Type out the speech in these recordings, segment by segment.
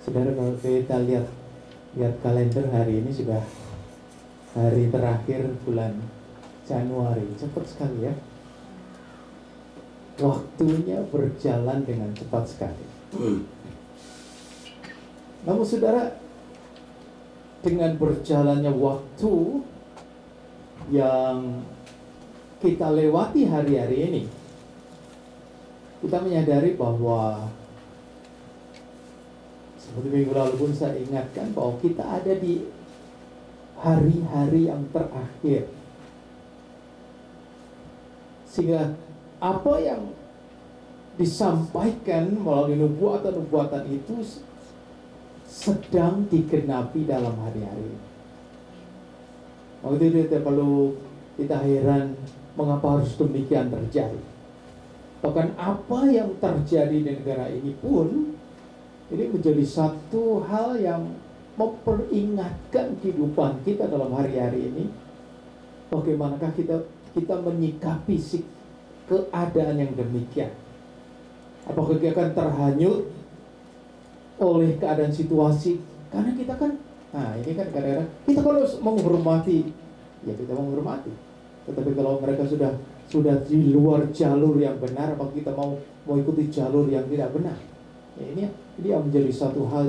Saudara, kalau kita lihat kalender hari ini sudah hari terakhir bulan Januari, cepat sekali ya. Waktunya berjalan dengan cepat sekali. Namun saudara, dengan berjalannya waktu yang kita lewati hari-hari ini, kita menyadari bahwa seperti minggu lalu pun saya ingatkan bahwa kita ada di hari-hari yang terakhir. Sehingga apa yang disampaikan melalui nubuatan-nubuatan itu sedang digenapi dalam hari-hari ini. Waktu itu tidak perlu kita heran mengapa harus demikian terjadi. Bahkan apa yang terjadi di negara ini pun ini menjadi satu hal yang memperingatkan kehidupan kita dalam hari-hari ini. Bagaimanakah kita menyikapi keadaan yang demikian? Apakah kita akan terhanyut oleh keadaan situasi? Karena kita kan, ini kan kadang-kadang kita kalau menghormati, ya kita menghormati. Tetapi kalau mereka sudah di luar jalur yang benar, apakah kita mau ikuti jalur yang tidak benar? Ya, ini yang menjadi satu hal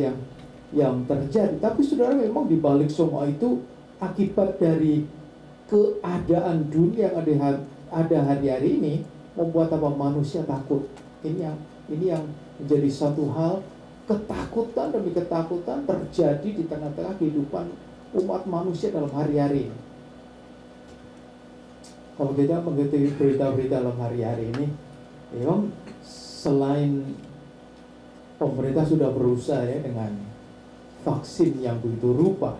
yang terjadi. Tapi saudara, memang di balik semua itu akibat dari keadaan dunia yang ada hari-hari ini membuat manusia takut. Ini yang menjadi satu hal, ketakutan demi ketakutan terjadi di tengah-tengah kehidupan umat manusia dalam hari-hari ini. Kalau kita mengikuti berita-berita dalam hari-hari ini, memang selain pemerintah sudah berusaha ya dengan vaksin yang begitu rupa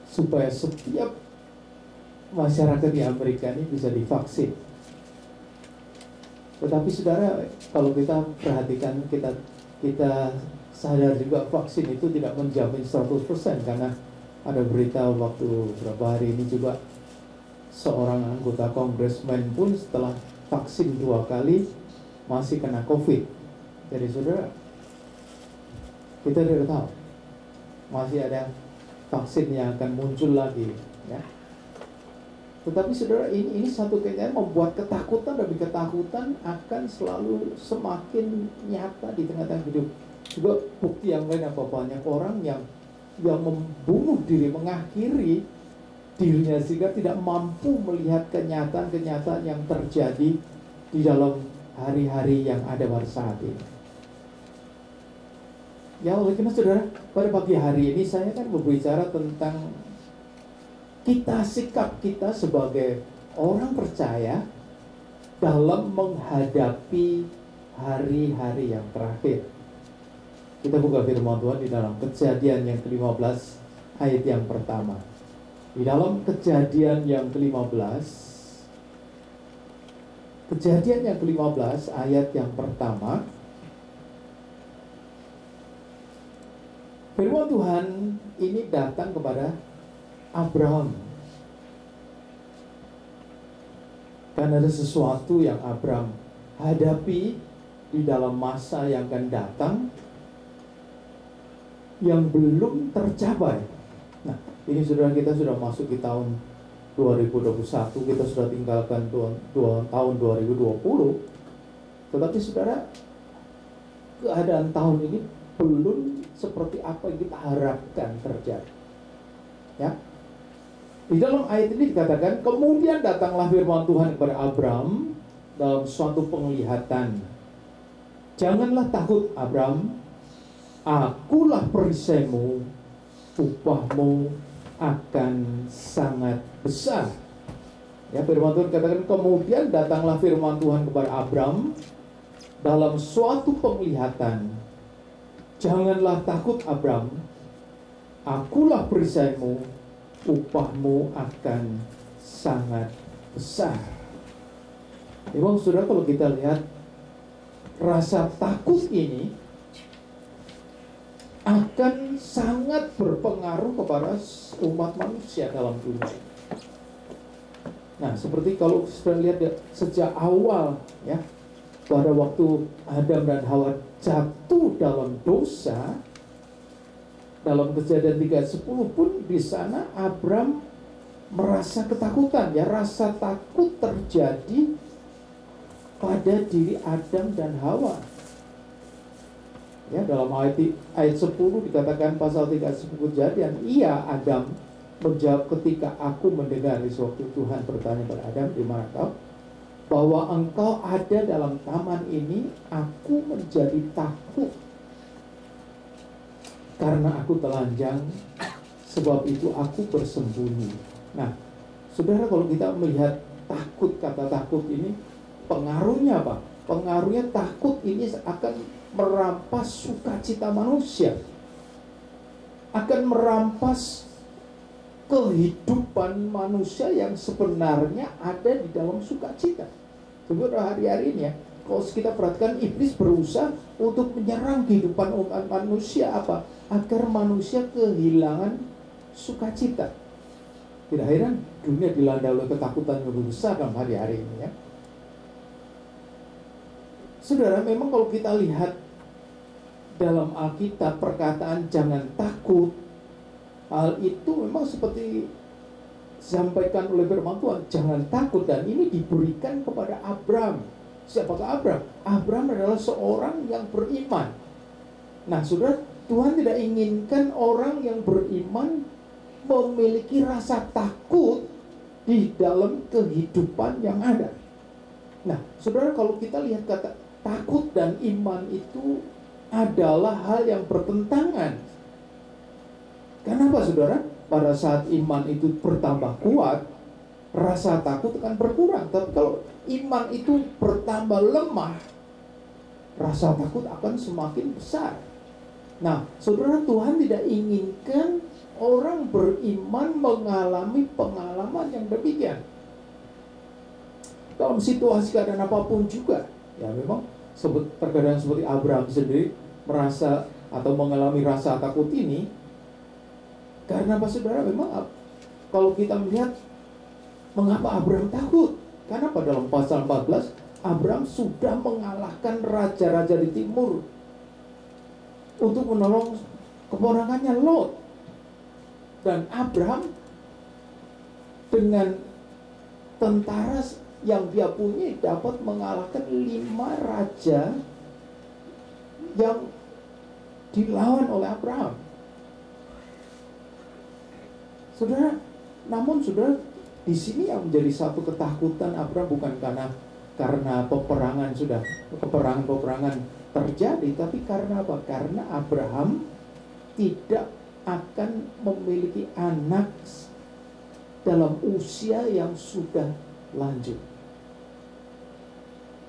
supaya setiap masyarakat di Amerika ini bisa divaksin. Tetapi saudara, kalau kita perhatikan, kita sadar juga vaksin itu tidak menjamin 100%, karena ada berita waktu beberapa hari ini juga seorang anggota kongresmen pun setelah vaksin 2 kali masih kena COVID. Jadi saudara, kita tidak tahu masih ada vaksin yang akan muncul lagi, ya. Tetapi saudara, ini satu kenyataan membuat ketakutan demi ketakutan akan selalu semakin nyata di tengah-tengah hidup. Juga bukti yang lain, apa banyak orang yang membunuh diri, mengakhiri dirinya sehingga tidak mampu melihat kenyataan-kenyataan yang terjadi di dalam hari-hari yang ada pada saat ini. Ya, oleh karena saudara, pada pagi hari ini saya kan berbicara tentang sikap kita sebagai orang percaya dalam menghadapi hari-hari yang terakhir. Kita buka firman Tuhan di dalam Kejadian yang ke-15 ayat yang pertama. Di dalam Kejadian yang ke-15, Kejadian yang ke-15 ayat yang pertama, firman Tuhan ini datang kepada Abraham. Karena ada sesuatu yang Abraham hadapi di dalam masa yang akan datang yang belum tercapai. Nah, ini saudara, kita sudah masuk di tahun 2021, kita sudah tinggalkan tahun 2020. Tetapi saudara, keadaan tahun ini belum seperti apa yang kita harapkan terjadi. Ya. Di dalam ayat ini dikatakan, kemudian datanglah firman Tuhan kepada Abraham dalam suatu penglihatan. Janganlah takut, Abraham, akulah perisaimu, upahmu akan sangat besar. Ya, firman Tuhan katakan, kemudian datanglah firman Tuhan kepada Abraham dalam suatu penglihatan. Janganlah takut, Abraham, akulah perisaimu, upahmu akan sangat besar. Memang saudara, kalau kita lihat, rasa takut ini akan sangat berpengaruh kepada umat manusia dalam dunia. Nah, seperti kalau sudah lihat sejak awal, ya, pada waktu Adam dan Hawa jatuh dalam dosa, dalam Kejadian 3:10 pun di sana Abram merasa ketakutan, ya, rasa takut terjadi pada diri Adam dan Hawa. Ya, dalam ayat 10 dikatakan pasal 3:10 Kejadian, iya Adam menjawab ketika aku mendengar, sewaktu Tuhan bertanya kepada Adam, di mana kau? Bahwa engkau ada dalam taman ini, aku menjadi takut karena aku telanjang, sebab itu aku bersembunyi. Nah, saudara, kalau kita melihat takut, kata takut ini pengaruhnya apa? Pengaruhnya takut ini akan merampas sukacita manusia, akan merampas kehidupan manusia yang sebenarnya ada di dalam sukacita. Sebenarnya hari-hari ini, ya, kalau kita perhatikan, iblis berusaha untuk menyerang kehidupan umat manusia apa? Agar manusia kehilangan sukacita. Tidak heran dunia dilanda oleh ketakutan yang besar dalam hari-hari ini, ya. Saudara, memang kalau kita lihat dalam Alkitab perkataan jangan takut, hal itu memang seperti disampaikan oleh firman Tuhan, jangan takut, dan ini diberikan kepada Abram. Siapakah Abram? Abram adalah seorang yang beriman. Nah, saudara, Tuhan tidak inginkan orang yang beriman memiliki rasa takut di dalam kehidupan yang ada. Nah, saudara, kalau kita lihat kata takut dan iman itu adalah hal yang bertentangan. Kenapa, saudara? Pada saat iman itu bertambah kuat, rasa takut akan berkurang. Tapi kalau iman itu bertambah lemah, rasa takut akan semakin besar. Nah, saudara, Tuhan tidak inginkan orang beriman mengalami pengalaman yang demikian. Dalam situasi keadaan apapun juga, ya, memang terkadang seperti Abraham sendiri merasa atau mengalami rasa takut ini. Karena apa, saudara? Memang kalau kita melihat mengapa Abraham takut? Karena pada dalam pasal 14 Abraham sudah mengalahkan raja-raja di timur untuk menolong keponakannya Lot. Dan Abraham dengan tentara yang dia punya dapat mengalahkan 5 raja yang dilawan oleh Abraham. Saudara, namun saudara, di sini yang menjadi satu ketakutan Abraham bukan karena peperangan terjadi, tapi karena apa? Karena Abraham tidak akan memiliki anak dalam usia yang sudah lanjut.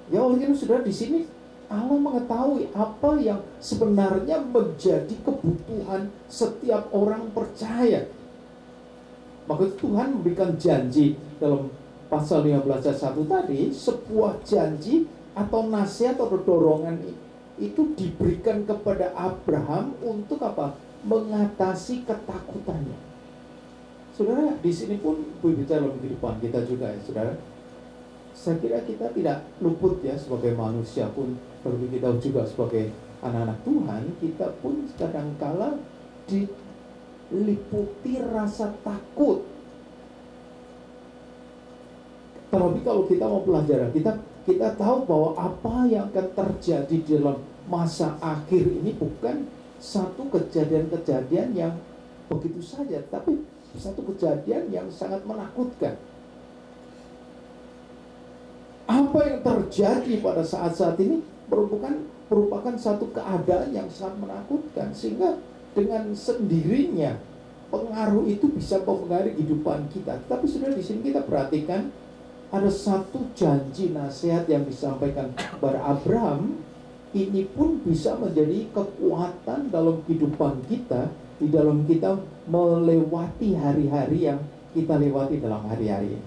Ya, oleh karena saudara, di sini Allah mengetahui apa yang sebenarnya menjadi kebutuhan setiap orang percaya. Maka Tuhan memberikan janji dalam pasal 15 ayat 1 tadi, sebuah janji atau nasihat atau dorongan itu diberikan kepada Abraham untuk apa? Mengatasi ketakutannya. Saudara, di sini pun berbicara dalam kehidupan kita juga, ya, saudara. Saya kira kita tidak luput, ya, sebagai manusia pun, terlebih kita juga sebagai anak-anak Tuhan, kita pun kadangkala diliputi rasa takut. Terlebih kalau kita mau pelajaran, kita tahu bahwa apa yang akan terjadi dalam masa akhir ini bukan satu kejadian-kejadian yang begitu saja, tapi satu kejadian yang sangat menakutkan. Apa yang terjadi pada saat-saat ini merupakan satu keadaan yang sangat menakutkan, sehingga dengan sendirinya pengaruh itu bisa mempengaruhi kehidupan kita. Tapi sudah di sini kita perhatikan ada satu janji nasihat yang disampaikan kepada Abraham. Ini pun bisa menjadi kekuatan dalam kehidupan kita, di dalam kita melewati hari-hari yang kita lewati dalam hari-hari ini.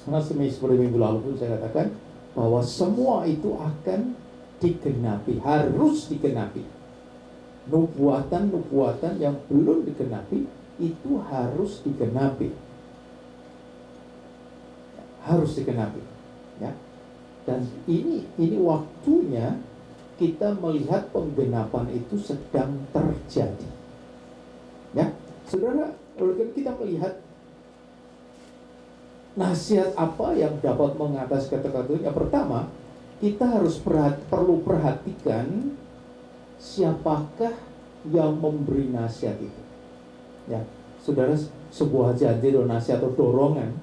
Karena seperti minggu lalu pun saya katakan bahwa semua itu akan digenapi, harus digenapi. Nubuatan-nubuatan yang belum digenapi itu harus digenapi. Harus digenapi, ya. Dan ini waktunya kita melihat penggenapan itu sedang terjadi. Ya, saudara, kita melihat nasihat apa yang dapat mengatasi kata-kata itu. Yang pertama, kita harus perlu perhatikan siapakah yang memberi nasihat itu. Ya, saudara, sebuah janji atau nasihat atau dorongan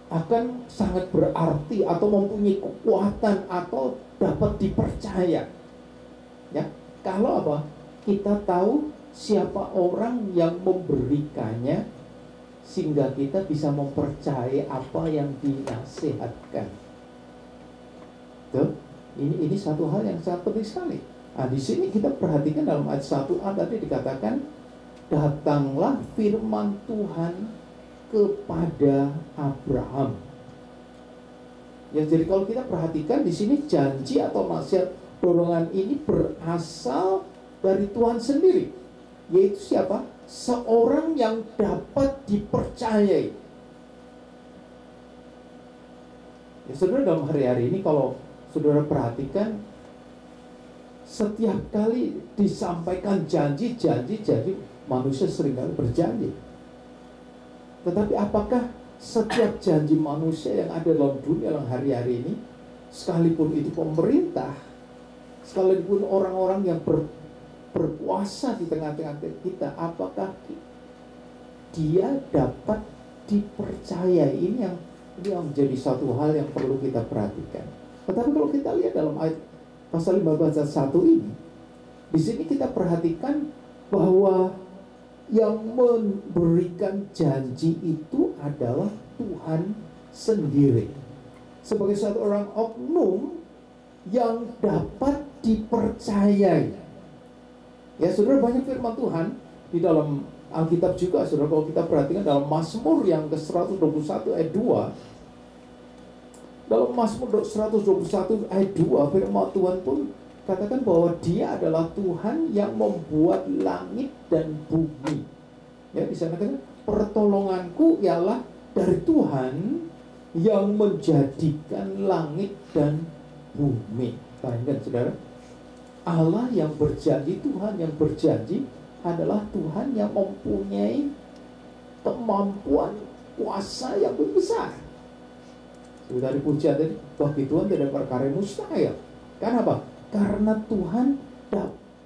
akan sangat berarti atau mempunyai kekuatan atau dapat dipercaya. Ya, kalau apa? Kita tahu siapa orang yang memberikannya, sehingga kita bisa mempercayai apa yang dinasihatkan. Tuh, ini satu hal yang sangat penting sekali. Nah, di sini kita perhatikan dalam ayat 1a tadi dikatakan, datanglah firman Tuhan kepada Abraham. Ya, jadi kalau kita perhatikan di sini janji atau nasihat dorongan ini berasal dari Tuhan sendiri. Yaitu siapa? Seorang yang dapat dipercayai. Ya, saudara, dalam hari-hari ini kalau saudara perhatikan, setiap kali disampaikan janji, manusia seringkali berjanji. Tetapi apakah setiap janji manusia yang ada dalam dunia dalam hari-hari ini, sekalipun itu pemerintah, sekalipun orang-orang yang berkuasa di tengah-tengah kita, apakah dia dapat dipercaya? Ini yang menjadi satu hal yang perlu kita perhatikan. Tetapi kalau kita lihat dalam ayat pasal 15 ayat 1 ini, di sini kita perhatikan bahwa yang memberikan janji itu adalah Tuhan sendiri, sebagai satu orang oknum yang dapat dipercayai. Ya, saudara, banyak firman Tuhan di dalam Alkitab juga, saudara. Kalau kita perhatikan dalam Mazmur yang ke-121 ayat 2, dalam Mazmur 121 ayat 2, firman Tuhan pun katakan bahwa Dia adalah Tuhan yang membuat langit dan bumi. Ya, di sana kan, pertolonganku ialah dari Tuhan yang menjadikan langit dan bumi. Bayangkan, saudara, Allah yang berjanji, Tuhan yang berjanji adalah Tuhan yang mempunyai kemampuan kuasa yang besar. Sudah dipuji tadi, bagi Tuhan tidak perkara yang mustahil. Kenapa? Karena Tuhan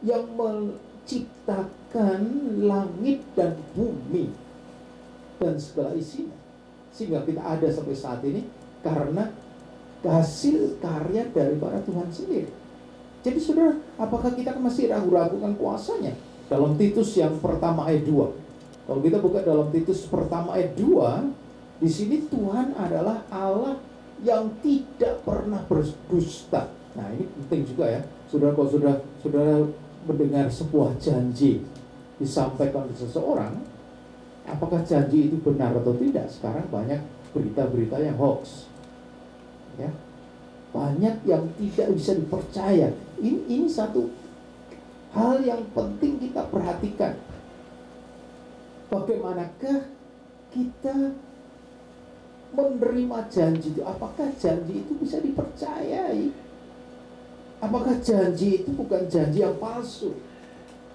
yang menciptakan langit dan bumi dan segala isinya, sehingga kita ada sampai saat ini karena hasil karya daripada Tuhan sendiri. Jadi, saudara, apakah kita masih ragu-ragukan kuasanya? Dalam Titus yang pertama ayat 2, kalau kita buka dalam Titus pertama ayat 2, di sini Tuhan adalah Allah yang tidak pernah berdusta. Nah, ini penting juga ya, saudara. Kalau saudara mendengar sebuah janji disampaikan oleh seseorang, apakah janji itu benar atau tidak? Sekarang banyak berita-berita yang hoax, ya, banyak yang tidak bisa dipercaya. Ini satu hal yang penting kita perhatikan. Bagaimanakah kita menerima janji itu? Apakah janji itu bisa dipercayai? Apakah janji itu bukan janji yang palsu?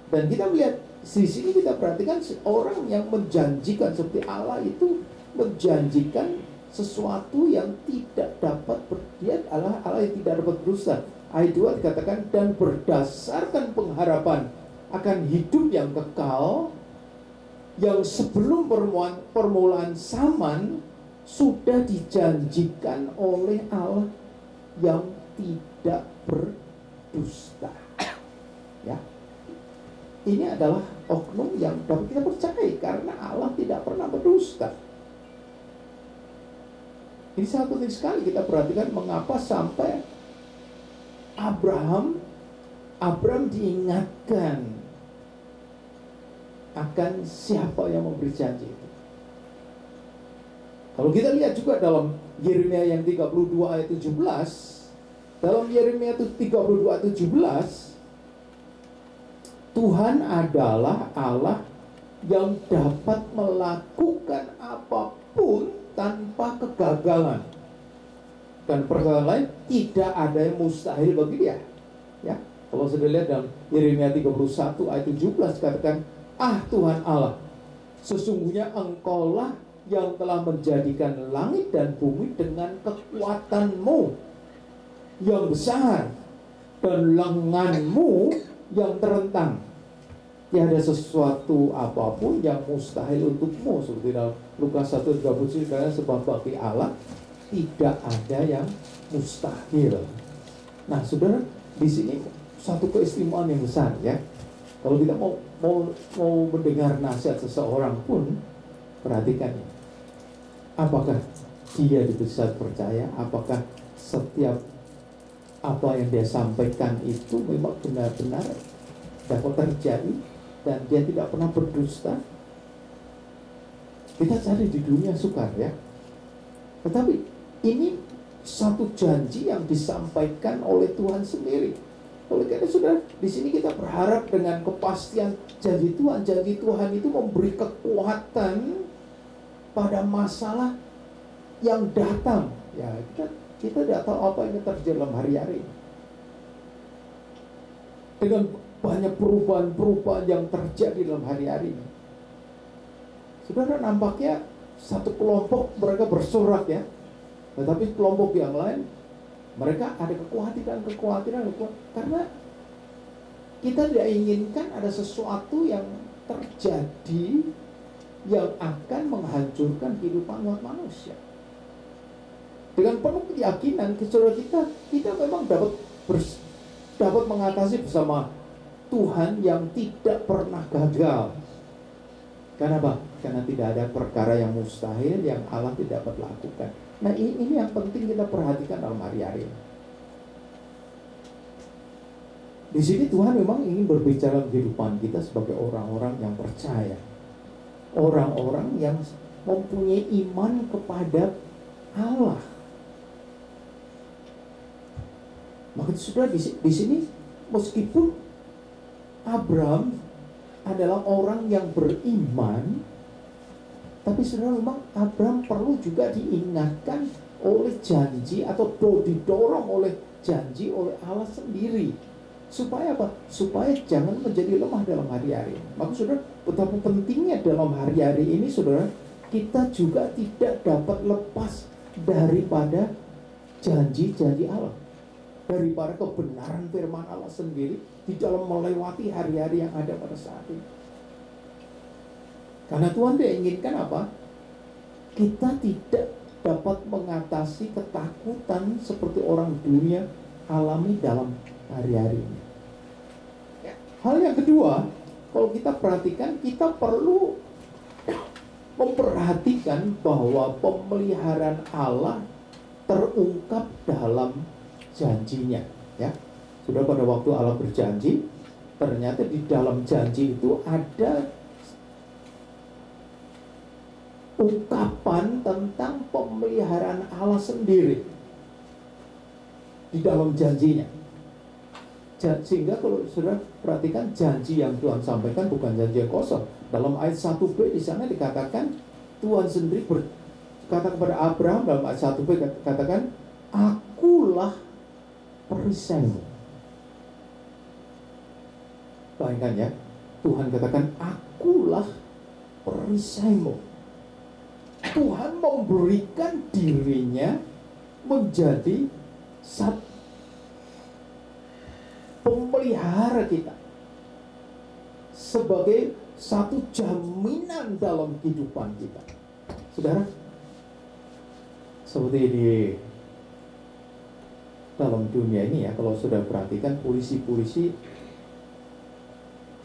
Dan kita melihat di sini, kita perhatikan orang yang menjanjikan seperti Allah itu menjanjikan sesuatu yang tidak dapat dia adalah Allah yang tidak dapat berdusta. Ayat 2 dikatakan, dan berdasarkan pengharapan akan hidup yang kekal yang sebelum permulaan zaman sudah dijanjikan oleh Allah yang tidak berdusta. Ya, ini adalah oknum yang dapat kita percaya karena Allah tidak pernah berdusta. Ini sangat penting sekali kita perhatikan mengapa sampai Abraham diingatkan akan siapa yang memberi janji itu. Kalau kita lihat juga dalam Yeremia yang 32 ayat 17, dalam Yeremia 32 ayat 17, Tuhan adalah Allah yang dapat melakukan apapun tanpa kegagalan. Dan perkataan lain, tidak ada yang mustahil bagi Dia. Ya, kalau sudah lihat dalam Yeremia 31 ayat 17 katakan, "Ah Tuhan Allah, sesungguhnya Engkaulah yang telah menjadikan langit dan bumi dengan kekuatan-Mu yang besar dan lengan-Mu yang terentang. Tiada sesuatu apapun yang mustahil untukmu." Seperti dalam Lukas 1:37 dikatakan, sebab bagi Allah tidak ada yang mustahil. Nah, saudara, di sini satu keistimewaan yang besar ya. Kalau kita mau mendengar nasihat seseorang pun, perhatikan ya. Apakah dia bisa percaya? Apakah setiap apa yang dia sampaikan itu memang benar-benar dapat terjadi dan dia tidak pernah berdusta? Kita cari di dunia sukar ya. Tetapi ini satu janji yang disampaikan oleh Tuhan sendiri. Oleh karena saudara, di sini kita berharap dengan kepastian janji Tuhan. Janji Tuhan itu memberi kekuatan pada masalah yang datang. Ya, kita tidak tahu apa yang terjadi dalam hari-hari. Dengan banyak perubahan-perubahan yang terjadi dalam hari-hari ini. Saudara, nampaknya satu kelompok mereka bersorak ya. Tetapi kelompok yang lain, mereka ada kekhawatiran, karena kita tidak inginkan ada sesuatu yang terjadi yang akan menghancurkan kehidupan umat manusia. Dengan penuh keyakinan, saudara, kita memang dapat mengatasi bersama Tuhan yang tidak pernah gagal. Karena apa? Karena tidak ada perkara yang mustahil yang Allah tidak dapat lakukan. Nah, ini yang penting kita perhatikan dalam hari-hari ini. Di sini Tuhan memang ingin berbicara kehidupan kita sebagai orang-orang yang percaya, orang-orang yang mempunyai iman kepada Allah. Maka sudah di sini meskipun Abraham adalah orang yang beriman, tapi sebenarnya memang Abraham perlu juga diingatkan oleh janji atau didorong oleh janji oleh Allah sendiri. Supaya apa? Supaya jangan menjadi lemah dalam hari-hari. Maka saudara, betapa pentingnya dalam hari-hari ini saudara, kita juga tidak dapat lepas daripada janji-janji Allah, daripada kebenaran firman Allah sendiri di dalam melewati hari-hari yang ada pada saat ini. Karena Tuhan dia inginkan apa? Kita tidak dapat mengatasi ketakutan seperti orang dunia alami dalam hari-hari ini. Hal yang kedua, kalau kita perhatikan, kita perlu memperhatikan bahwa pemeliharaan Allah terungkap dalam janjinya. Ya, sudah pada waktu Allah berjanji, ternyata di dalam janji itu ada ungkapan tentang pemeliharaan Allah sendiri di dalam janjinya. Sehingga kalau sudah perhatikan, janji yang Tuhan sampaikan bukan janji yang kosong. Dalam ayat 1b di sana dikatakan Tuhan sendiri berkata kepada Abraham dalam ayat 1b katakan, "Akulah perisaimu." Bayangkan ya, Tuhan katakan, "Akulah perisaimu." Tuhan memberikan dirinya menjadi satu pemelihara kita, sebagai satu jaminan dalam kehidupan kita. Saudara, seperti di dalam dunia ini ya, kalau sudah perhatikan, polisi-polisi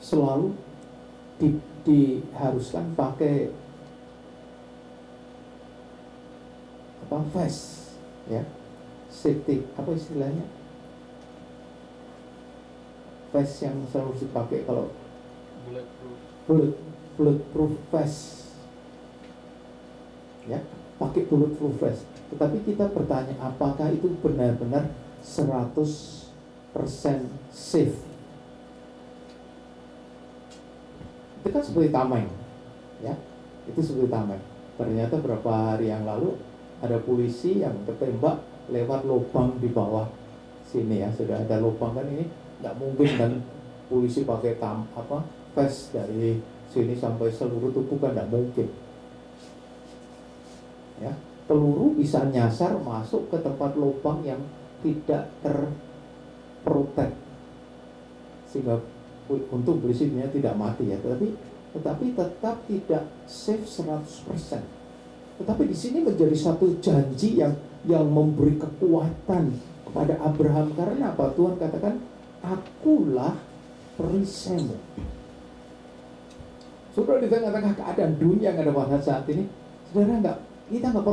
selalu diharuskan pakai vest ya, safety, apa istilahnya, vest yang selalu dipakai kalau bulletproof vest ya, pakai bulletproof vest. Tetapi kita bertanya, apakah itu benar-benar 100% safe? Itu kan seperti tameng ya, itu seperti tameng. Ternyata beberapa hari yang lalu ada polisi yang ketembak lewat lubang di bawah sini ya, sudah ada lubang kan ini, nggak mungkin kan polisi pakai vest dari sini sampai seluruh tubuh, kan nggak mungkin. Ya, peluru bisa nyasar masuk ke tempat lubang yang tidak terprotek, sehingga untung polisinya tidak mati ya, tetapi tetap tidak safe 100%. Tetapi di sini menjadi satu janji yang memberi kekuatan kepada Abraham. Karena apa? Tuhan katakan, akulah perisaimu. Saudara, di tengah-tengah keadaan dunia yang ada pada saat ini, saudara, kita nggak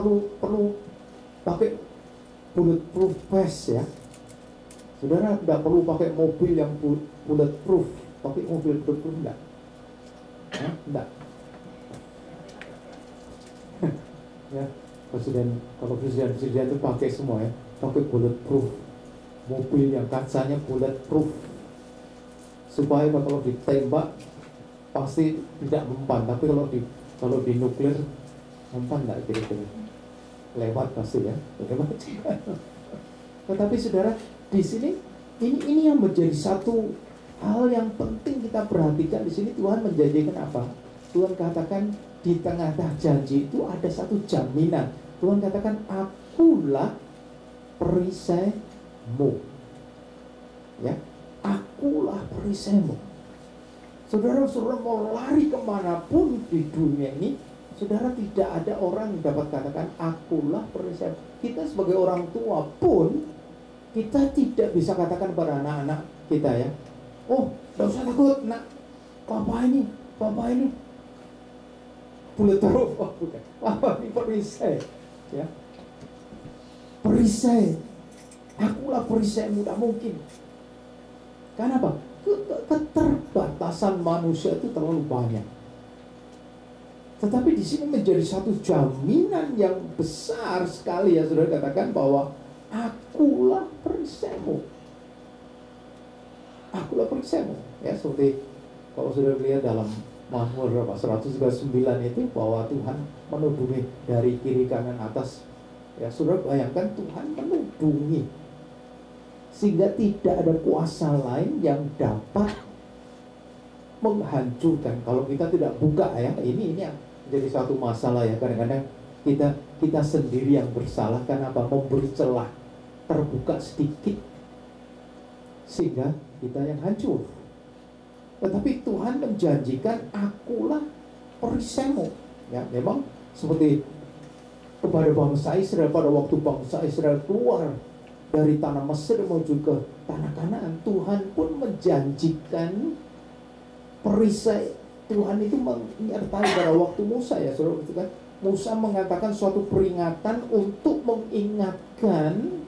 perlu pakai bulletproof vest ya. Saudara nggak perlu pakai mobil yang bulletproof, pakai mobil bulletproof enggak. Enggak. Ya, kalau presiden itu pakai semua ya, pakai bulletproof, mobil yang kacanya bulletproof, supaya kalau ditembak pasti tidak mempan. Tapi kalau di nuklir mempan nggak kira-kira? Lewat pasti ya, lewat. Tetapi saudara, di sini ini yang menjadi satu hal yang penting kita perhatikan. Di sini Tuhan menjanjikan apa? Tuhan katakan di tengah-tengah janji itu ada satu jaminan. Tuhan katakan, akulah perisaimu. Ya, akulah perisaimu. Saudara mau lari kemanapun di dunia ini, saudara, tidak ada orang yang dapat katakan akulah perisai. Kita sebagai orang tua pun, kita tidak bisa katakan pada anak-anak kita ya, oh, tidak usah takut nak, papa ini bulletproof. Oh, bukan, papa ini perisai ya, perisai, akulah perisaimu. Tidak mungkin. Karena apa? Keterbatasan manusia itu terlalu banyak. Tetapi di sini menjadi satu jaminan yang besar sekali ya, saudara, katakan bahwa akulah perisaimu. Akulah perisaimu. Ya, seperti kalau saudara lihat dalam Mazmur 139 itu, bahwa Tuhan menudungi dari kiri kanan atas. Ya, saudara bayangkan Tuhan menudungi, sehingga tidak ada kuasa lain yang dapat menghancurkan. Kalau kita tidak buka ya, ini yang jadi satu masalah ya. Kadang-kadang kita sendiri yang bersalah. Kenapa? Memberi celah, terbuka sedikit, sehingga kita yang hancur. Tetapi Tuhan menjanjikan, akulah perisaimu. Ya, memang seperti kepada bangsa Israel pada waktu bangsa Israel keluar dari tanah Mesir menuju ke tanah Kanaan, Tuhan pun menjanjikan perisai. Tuhan itu menyertai pada waktu Musa ya, saudara, itu kan Musa mengatakan suatu peringatan untuk mengingatkan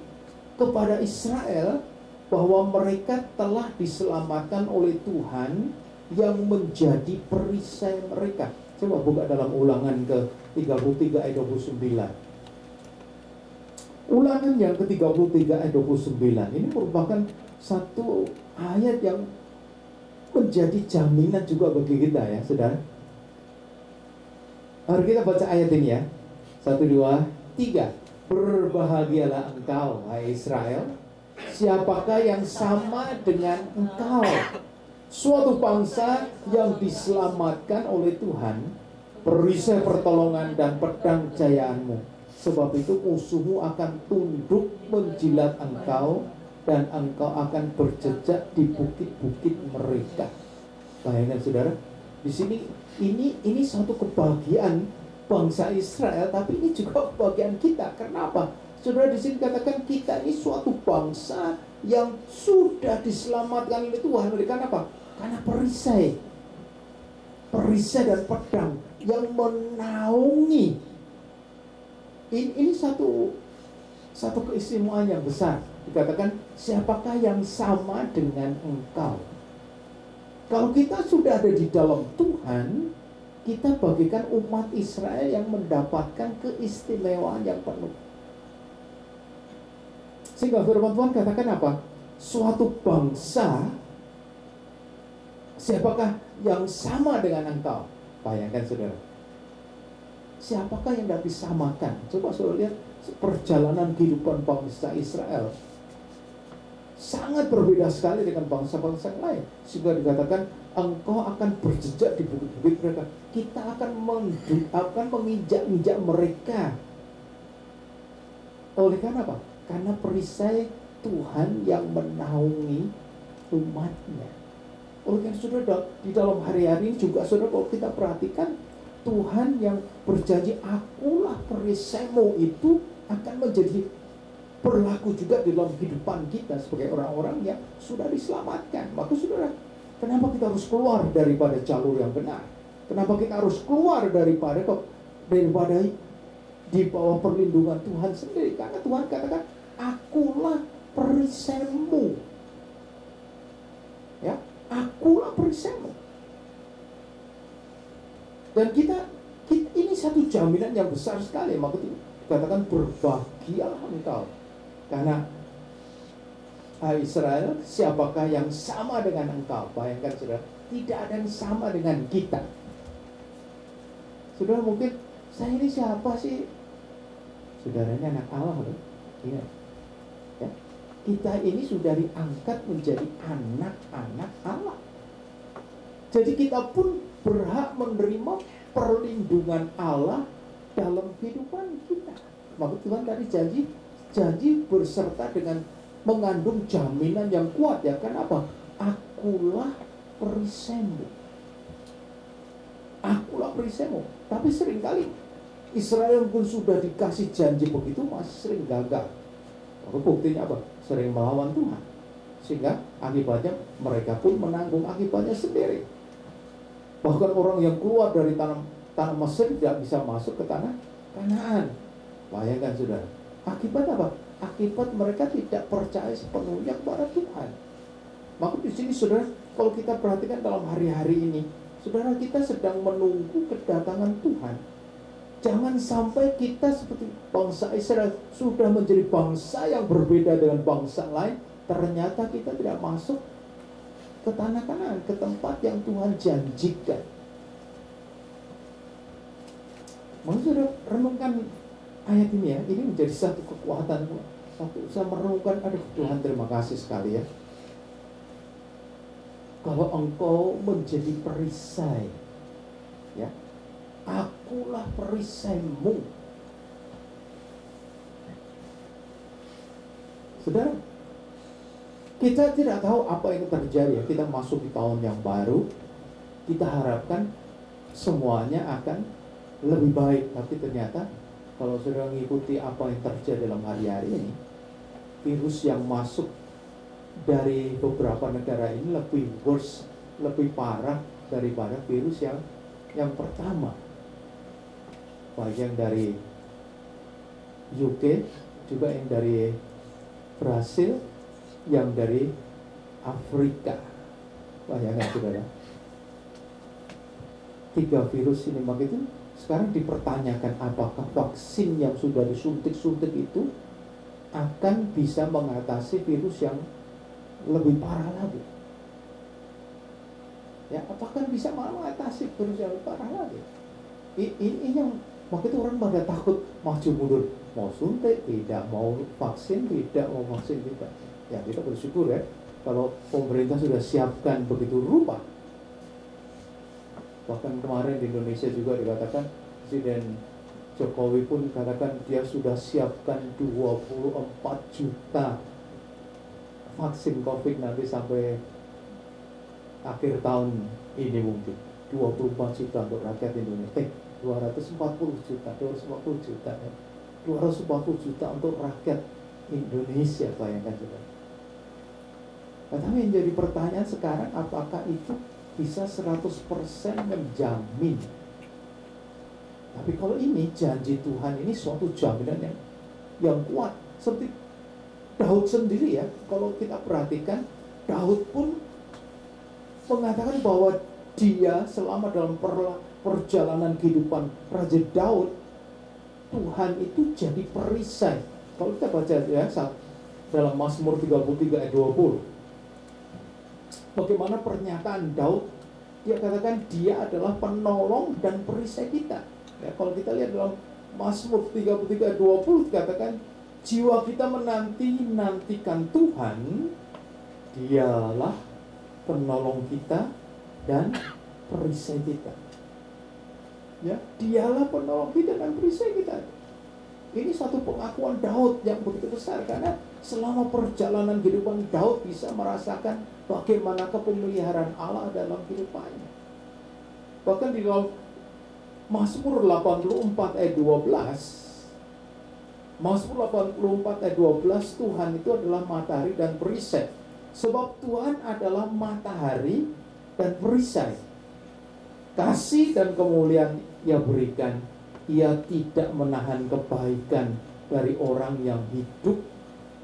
kepada Israel bahwa mereka telah diselamatkan oleh Tuhan yang menjadi perisai mereka. Coba buka dalam Ulangan ke-33 ayat 29. Ulangan yang ke-33 ayat 29 ini merupakan satu ayat yang menjadi jaminan juga bagi kita ya, saudara. Mari kita baca ayat ini ya. 1, 2, 3. Berbahagialah engkau, hai Israel, siapakah yang sama dengan engkau, suatu bangsa yang diselamatkan oleh Tuhan, perisai pertolongan dan pedang jayaanmu. Sebab itu musuhmu akan tunduk menjilat engkau, dan engkau akan berjejak di bukit-bukit mereka. Bayangkan saudara, di sini ini satu kebahagiaan bangsa Israel, tapi ini juga kebahagiaan kita. Kenapa? Saudara, di sini katakan kita ini suatu bangsa yang sudah diselamatkan oleh Tuhan. Karena apa? Karena perisai dan pedang yang menaungi. Ini satu keistimewaan yang besar. Dikatakan, siapakah yang sama dengan engkau? Kalau kita sudah ada di dalam Tuhan, kita bagikan umat Israel yang mendapatkan keistimewaan yang penuh. Sehingga firman Tuhan katakan apa? Suatu bangsa, siapakah yang sama dengan engkau? Bayangkan saudara, siapakah yang tidak disamakan? Coba saudara lihat perjalanan kehidupan bangsa Israel. sangat berbeda sekali dengan bangsa-bangsa yang lain. Sehingga dikatakan engkau akan berjejak di bukit-bukit mereka. Kita akan menginjak-injak mereka. Oleh karena apa? Karena perisai Tuhan yang menaungi umatnya. Oleh karena saudara, di dalam hari-hari ini juga saudara, kalau kita perhatikan, Tuhan yang berjanji akulah perisaimu itu akan menjadi berlaku juga di dalam kehidupan kita sebagai orang-orang yang sudah diselamatkan. Maka saudara, kenapa kita harus keluar daripada jalur yang benar? Kenapa kita harus keluar daripada di bawah perlindungan Tuhan sendiri? Karena Tuhan katakan, akulah perisaimu. Ya, akulah perisaimu. Dan kita ini satu jaminan yang besar sekali. Maka dikatakan berbahagialah engkau. Karena hai Israel, siapakah yang sama dengan engkau? Bayangkan saudara, tidak ada yang sama dengan kita. Saudara mungkin, saya ini siapa sih? Saudaranya anak Allah loh. Iya. Ya. Kita ini sudah diangkat menjadi anak-anak Allah. Jadi kita pun berhak menerima perlindungan Allah dalam kehidupan kita. Maka Tuhan tadi janji berserta dengan mengandung jaminan yang kuat, ya. Kenapa? Akulah perisaimu. Akulah perisaimu. Tapi seringkali Israel pun sudah dikasih janji begitu, masih sering gagal. Maka buktinya apa? Sering melawan Tuhan. Sehingga akibatnya mereka pun menanggung akibatnya sendiri. Bahkan orang yang keluar dari tanah Mesir tidak bisa masuk ke tanah Kanaan. Bayangkan saudara. Akibat apa? Akibat mereka tidak percaya sepenuhnya kepada Tuhan. Maka di sini saudara, kalau kita perhatikan dalam hari-hari ini, saudara, kita sedang menunggu kedatangan Tuhan. Jangan sampai kita seperti bangsa Israel sudah menjadi bangsa yang berbeda dengan bangsa lain. Ternyata kita tidak masuk ke tanah Kanaan, ke tempat yang Tuhan janjikan. Mau saudara renungkan ayat ini ya. Ini menjadi satu kekuatan. Saya merenungkan, aduh Tuhan terima kasih sekali ya. Kalau engkau menjadi perisai, ya, akulah perisaimu. Saudara, kita tidak tahu apa yang terjadi ya. Kita masuk di tahun yang baru, kita harapkan semuanya akan lebih baik. Tapi ternyata kalau sudah mengikuti apa yang terjadi dalam hari-hari ini, virus yang masuk dari beberapa negara ini lebih worse, lebih parah daripada virus yang pertama. Baik yang dari UK, juga yang dari Brasil, yang dari Afrika. Bayangkan saudara, 3 virus ini. Maka itu sekarang dipertanyakan apakah vaksin yang sudah disuntik-suntik itu akan bisa mengatasi virus yang lebih parah lagi. Ya, apakah bisa mengatasi virus yang lebih parah lagi? Ini yang, maka itu orang pada takut maju mundur. Mau suntik tidak, mau vaksin tidak, mau vaksin tidak. Ya, kita bersyukur ya, kalau pemerintah sudah siapkan begitu rupa. Bahkan kemarin di Indonesia juga dikatakan, Presiden Jokowi pun katakan dia sudah siapkan 24 juta vaksin COVID nanti sampai akhir tahun ini mungkin. 24 juta untuk rakyat Indonesia. 240 juta ya. 240 juta untuk rakyat Indonesia, bayangkan juga. Tapi yang jadi pertanyaan sekarang, apakah itu bisa 100% menjamin? Tapi kalau ini janji Tuhan, ini suatu jaminan yang kuat. Seperti Daud sendiri ya, kalau kita perhatikan, Daud pun mengatakan bahwa dia selama dalam perjalanan kehidupan Raja Daud, Tuhan itu jadi perisai. Kalau kita baca ya dalam Mazmur 33 ayat 20, bagaimana pernyataan Daud, dia katakan dia adalah penolong dan perisai kita. Ya, kalau kita lihat dalam Mazmur 33 ayat 20 dikatakan, jiwa kita menantikan Tuhan Dialah penolong kita dan perisai kita. Ya, dialah penolong kita dan perisai kita. Ini satu pengakuan Daud yang begitu besar, karena selama perjalanan kehidupan Daud bisa merasakan bagaimana kepemeliharaan Allah dalam kehidupannya. Bahkan di dalam Mazmur 84 ayat 12, Mazmur 84 ayat 12, Tuhan itu adalah matahari dan perisai. Sebab Tuhan adalah matahari dan perisai. Kasih dan kemuliaan Ia berikan. Ia tidak menahan kebaikan dari orang yang hidup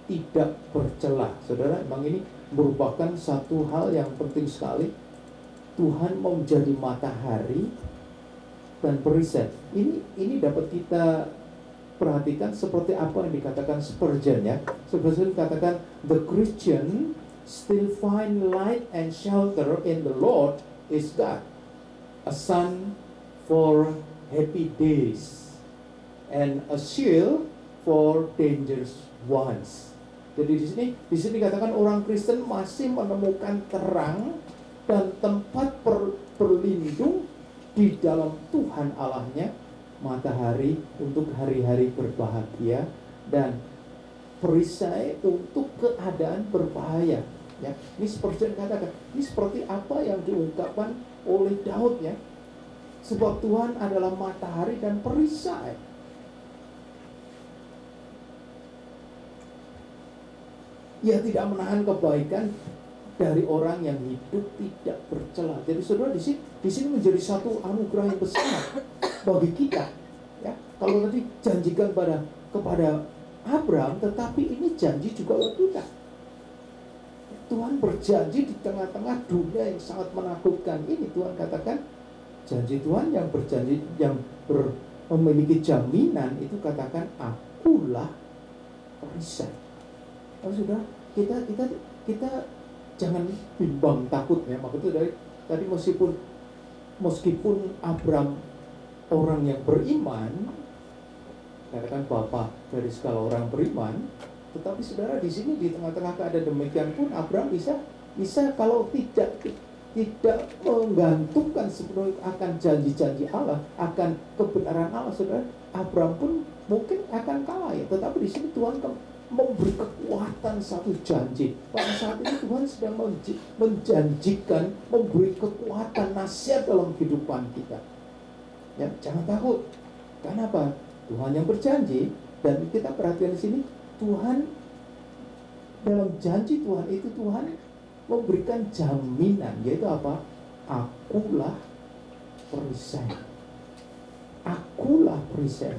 tidak bercela. Saudara, memang ini merupakan satu hal yang penting sekali. Tuhan mau menjadi matahari dan perisai. Ini dapat kita perhatikan seperti apa yang dikatakan Spurgeon, ya. Spurgeon katakan, the Christian still find light and shelter in the Lord is God, a sun for happy days and a shield for dangerous ones. Jadi di sini dikatakan orang Kristen masih menemukan terang dan tempat berlindung di dalam Tuhan Allahnya, matahari untuk hari-hari berbahagia dan perisai untuk keadaan berbahaya. Ya, ini seperti yang katakan, ini seperti apa yang diungkapkan oleh Daud, ya. Sebab Tuhan adalah matahari dan perisai. Ia tidak menahan kebaikan dari orang yang hidup tidak bercela. Jadi saudara, di sini menjadi satu anugerah yang besar bagi kita. Ya, kalau tadi janjikan kepada Abraham, tetapi ini janji juga buat kita. Tuhan berjanji di tengah-tengah dunia yang sangat menakutkan ini. Tuhan katakan, janji Tuhan yang berjanji, yang memiliki jaminan itu, katakan, akulah perisai. Oh, sudah, kita jangan bimbang takutnya. Maksudnya dari tadi meskipun Abraham orang yang beriman, katakan bapak dari segala orang beriman, tetapi saudara, di sini di tengah-tengah keadaan demikian pun Abraham bisa kalau tidak menggantungkan sepenuhnya akan janji-janji Allah, akan kebenaran Allah, saudara, Abraham pun mungkin akan kalah, ya. Tetapi di sini Tuhan memberi kekuatan satu janji. Pada saat ini Tuhan sedang menjanjikan, memberi kekuatan, nasihat dalam kehidupan kita. Ya, jangan takut. Karena apa? Tuhan yang berjanji, dan kita perhatikan di sini, Tuhan dalam janji Tuhan itu, Tuhan memberikan jaminan, yaitu apa? Akulah perisai. Akulah perisai.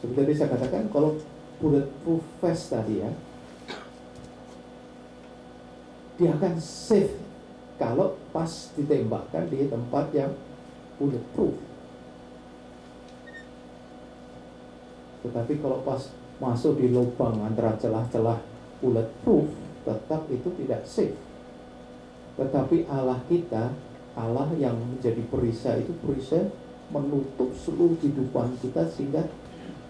Seperti tadi saya katakan, kalau bulletproof vest tadi, ya, dia akan safe kalau pas ditembakkan di tempat yang bulletproof. Tetapi kalau pas masuk di lubang antara celah-celah bulletproof, tetap itu tidak safe. Tetapi Allah kita, Allah yang menjadi perisai itu, perisai menutup seluruh kehidupan kita, sehingga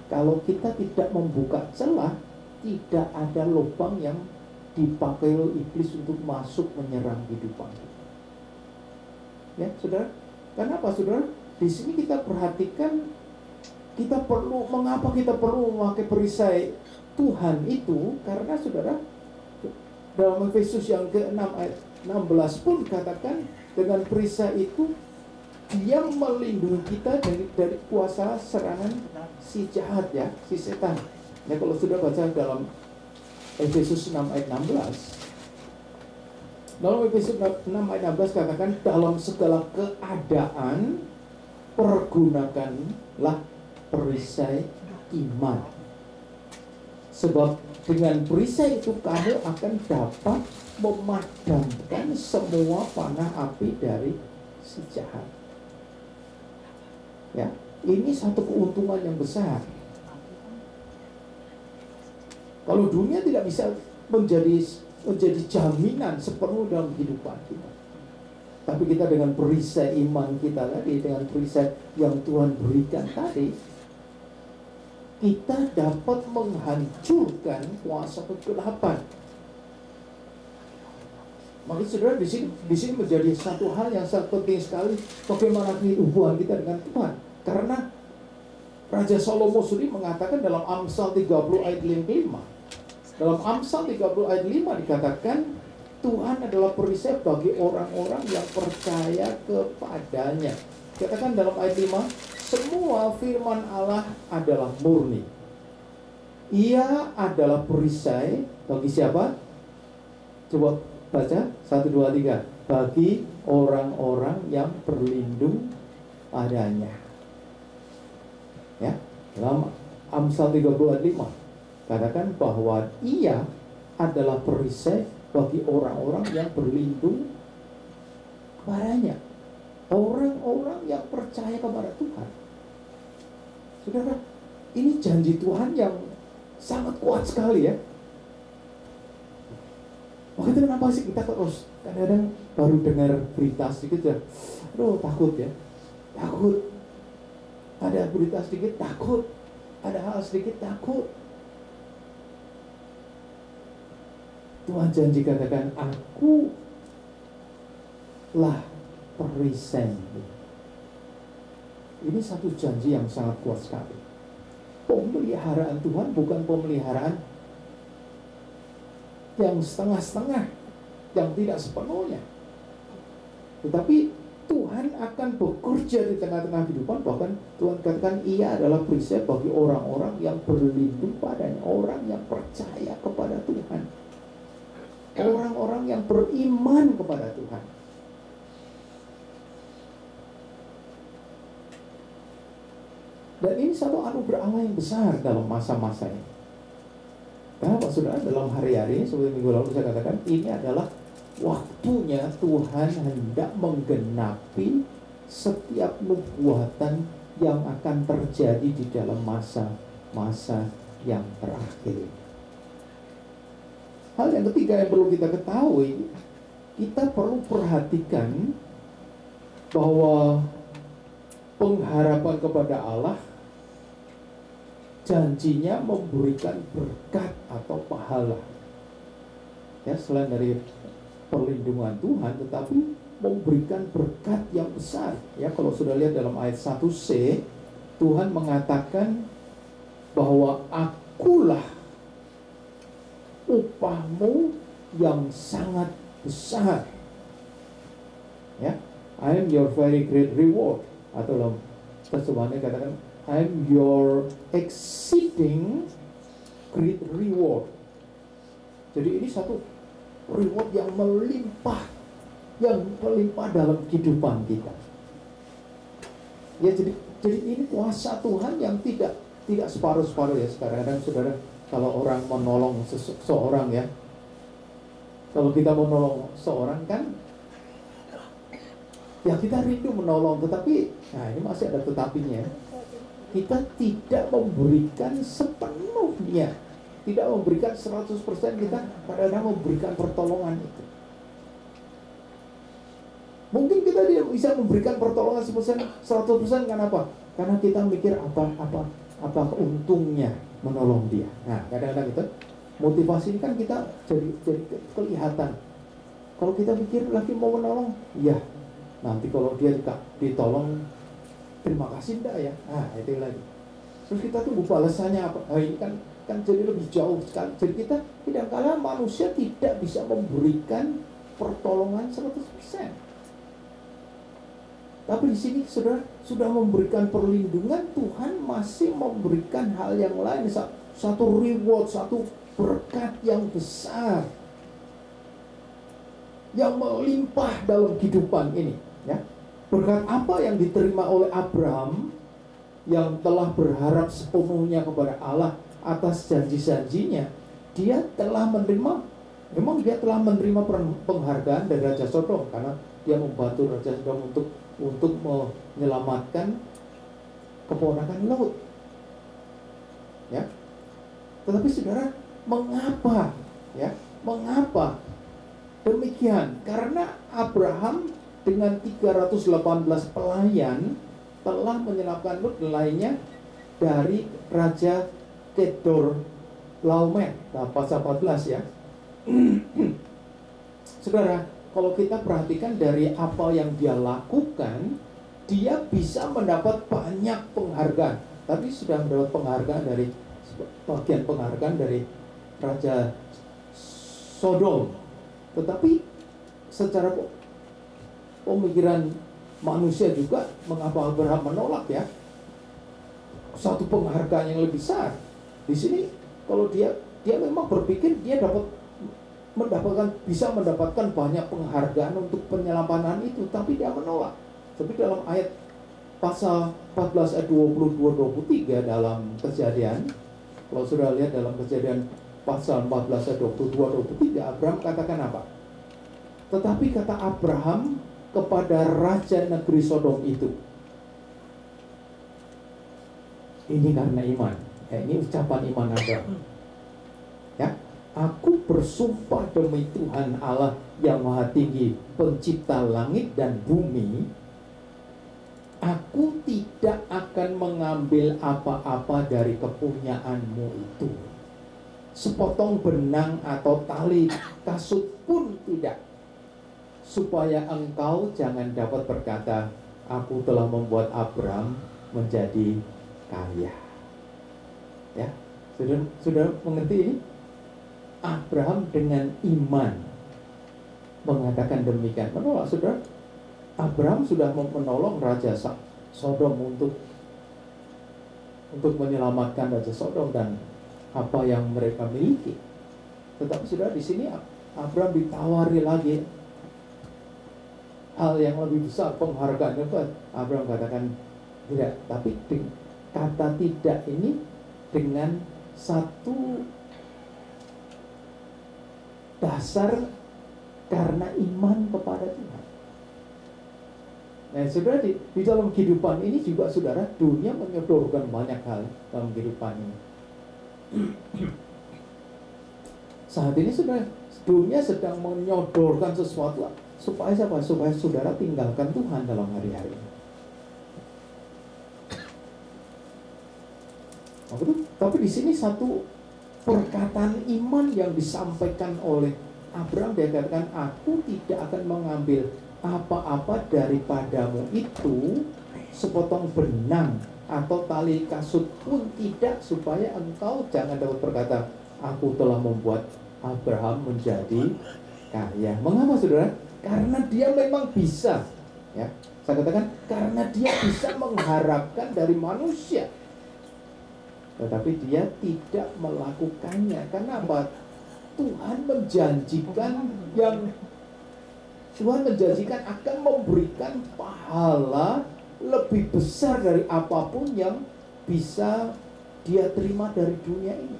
kalau kita tidak membuka celah, tidak ada lubang yang dipakai oleh iblis untuk masuk menyerang kehidupan kita. Ya, saudara. Kenapa, saudara? Di sini kita perhatikan, mengapa kita perlu memakai perisai Tuhan itu? Karena saudara, dalam Efesus yang ke-6 ayat 16 pun katakan, dengan perisai itu Dia melindungi kita dari kuasa serangan si jahat, ya, si setan. Ya, kalau sudah baca dalam Efesus 6 ayat 16, dalam Efesus 6 ayat 16 katakan, dalam segala keadaan pergunakanlah perisai iman. Sebab dengan perisai itu kamu akan dapat memadamkan semua panah api dari si jahat. Ya, ini satu keuntungan yang besar. Kalau dunia tidak bisa menjadi jaminan sepenuh dalam kehidupan kita, tapi kita dengan perisai iman kita tadi, dengan perisai yang Tuhan berikan tadi, kita dapat menghancurkan kuasa kegelapan. Maka saudara, di sini menjadi satu hal yang sangat penting sekali, bagaimana hubungan kita dengan Tuhan. Karena Raja Salomo sendiri mengatakan dalam Amsal 30 ayat 5. Dalam Amsal 30 ayat 5 dikatakan, Tuhan adalah perisai bagi orang-orang yang percaya kepadanya. Katakan dalam ayat 5, semua firman Allah adalah murni. Ia adalah perisai bagi siapa? Coba baca 1, 2, 3. Bagi orang-orang yang berlindung padanya. Ya, dalam Amsal 30 ayat 5 katakan bahwa ia adalah perisai bagi orang-orang yang berlindung kepadanya. Orang-orang yang percaya kepada Tuhan. Saudara, ini janji Tuhan yang sangat kuat sekali ya. Makanya kenapa sih kita terus kadang-kadang baru dengar berita sedikit ya, aduh takut ya, takut. Ada berita sedikit takut, ada hal sedikit takut. Tuhan janji katakan, aku lah perisai. Ini satu janji yang sangat kuat sekali. Pemeliharaan Tuhan bukan pemeliharaan yang setengah-setengah, yang tidak sepenuhnya. Tetapi Tuhan akan bekerja di tengah-tengah kehidupan. Bahkan Tuhan katakan ia adalah perisai bagi orang-orang yang berlindung padanya, orang yang percaya kepada Tuhan, orang-orang yang beriman kepada Tuhan. Dan ini satu anugerah Allah yang besar dalam masa-masa ini. Kenapa saudara? Dalam hari-hari ini, seperti minggu lalu saya katakan, ini adalah waktunya Tuhan hendak menggenapi setiap nubuatan yang akan terjadi di dalam masa-masa yang terakhir. Hal yang ketiga yang perlu kita ketahui, kita perlu perhatikan bahwa pengharapan kepada Allah janjinya memberikan berkat atau pahala. Ya, selain dari perlindungan Tuhan, tetapi memberikan berkat yang besar. Ya, kalau sudah lihat dalam ayat 1c, Tuhan mengatakan bahwa akulah upahmu yang sangat besar. Ya, I am your very great reward. Atau dalam terjemahannya katakan, I am your exceeding great reward. Jadi ini satu reward yang melimpah dalam kehidupan kita. Ya, jadi ini kuasa Tuhan yang tidak separuh-separuh ya. Kadang-kadang saudara, kalau orang menolong seseorang ya, kalau kita menolong seorang kan, ya kita rindu menolong, tetapi nah ini masih ada tetapinya. Kita tidak memberikan sepenuhnya, tidak memberikan 100%, kita kadang-kadang memberikan pertolongan itu. Mungkin kita tidak bisa memberikan pertolongan 100%, kenapa? Karena kita mikir apa keuntungnya menolong dia. Nah, kadang-kadang itu motivasi ini kan kita jadi kelihatan. Kalau kita mikir lagi mau menolong, ya nanti kalau dia ditolong, terima kasih enggak ya? Nah, itu lagi. Terus kita tunggu balasannya apa? Nah, ini kan jadi lebih jauh sekali. Jadi kita kadang-kadang manusia tidak bisa memberikan pertolongan 100%. Tapi di sini sudah memberikan perlindungan, Tuhan masih memberikan hal yang lain, satu reward, satu berkat yang besar yang melimpah dalam kehidupan ini. Ya, berkat apa yang diterima oleh Abraham yang telah berharap sepenuhnya kepada Allah atas janji-janjinya? Dia telah menerima, memang dia telah menerima penghargaan dari Raja Sodom karena dia membantu Raja Sodom untuk menyelamatkan keponakan Lot. Ya, tetapi saudara, mengapa? Ya, mengapa demikian? Karena Abraham dengan 318 pelayan telah menyelamatkan Lot dan lainnya dari Raja Kedor Laomer. Nah, pasal 14 ya. Saudara, kalau kita perhatikan dari apa yang dia lakukan, dia bisa mendapat banyak penghargaan. Tapi sudah mendapat penghargaan dari bagian penghargaan dari Raja Sodom. Tetapi secara pemikiran manusia juga, mengapa Abraham menolak ya? Satu penghargaan yang lebih besar. Di sini kalau dia memang berpikir dia bisa mendapatkan banyak penghargaan untuk penyelamatan itu, tapi dia menolak. Tapi dalam ayat pasal 14 ayat 22-23 dalam Kejadian, kalau sudah lihat dalam Kejadian pasal 14 ayat 22-23, Abraham katakan apa? Tetapi kata Abraham kepada raja negeri Sodom itu, ini karena iman. Ini ucapan iman Abraham. Ya, aku bersumpah demi Tuhan Allah yang Maha Tinggi, pencipta langit dan bumi, aku tidak akan mengambil apa-apa dari kepunyaanmu itu. Sepotong benang atau tali kasut pun tidak, supaya engkau jangan dapat berkata, aku telah membuat Abraham menjadi kaya. Ya, sudah mengerti ini? Abraham dengan iman mengatakan demikian. Menolak, saudara. Abraham sudah menolong Raja Sodom untuk menyelamatkan Raja Sodom dan apa yang mereka miliki. Tetapi saudara, di sini Abraham ditawari lagi hal yang lebih besar, penghargaan. Abraham katakan tidak. Tapi kata tidak ini dengan satu dasar karena iman kepada Tuhan. Nah, saudara, di dalam kehidupan ini juga, saudara, dunia menyodorkan banyak hal dalam kehidupan ini. Saat ini, saudara, dunia sedang menyodorkan sesuatu supaya siapa? Supaya saudara tinggalkan Tuhan dalam hari-hari ini. Tapi di sini satu perkataan iman yang disampaikan oleh Abraham. Dia katakan, aku tidak akan mengambil apa-apa daripadamu itu, sepotong benang atau tali kasut pun tidak, supaya engkau jangan dapat berkata, aku telah membuat Abraham menjadi kaya. Mengapa, saudara? Karena dia memang bisa, ya. Saya katakan karena dia bisa mengharapkan dari manusia, tetapi dia tidak melakukannya. Karena apa? Tuhan menjanjikan akan memberikan pahala lebih besar dari apapun yang bisa dia terima dari dunia ini.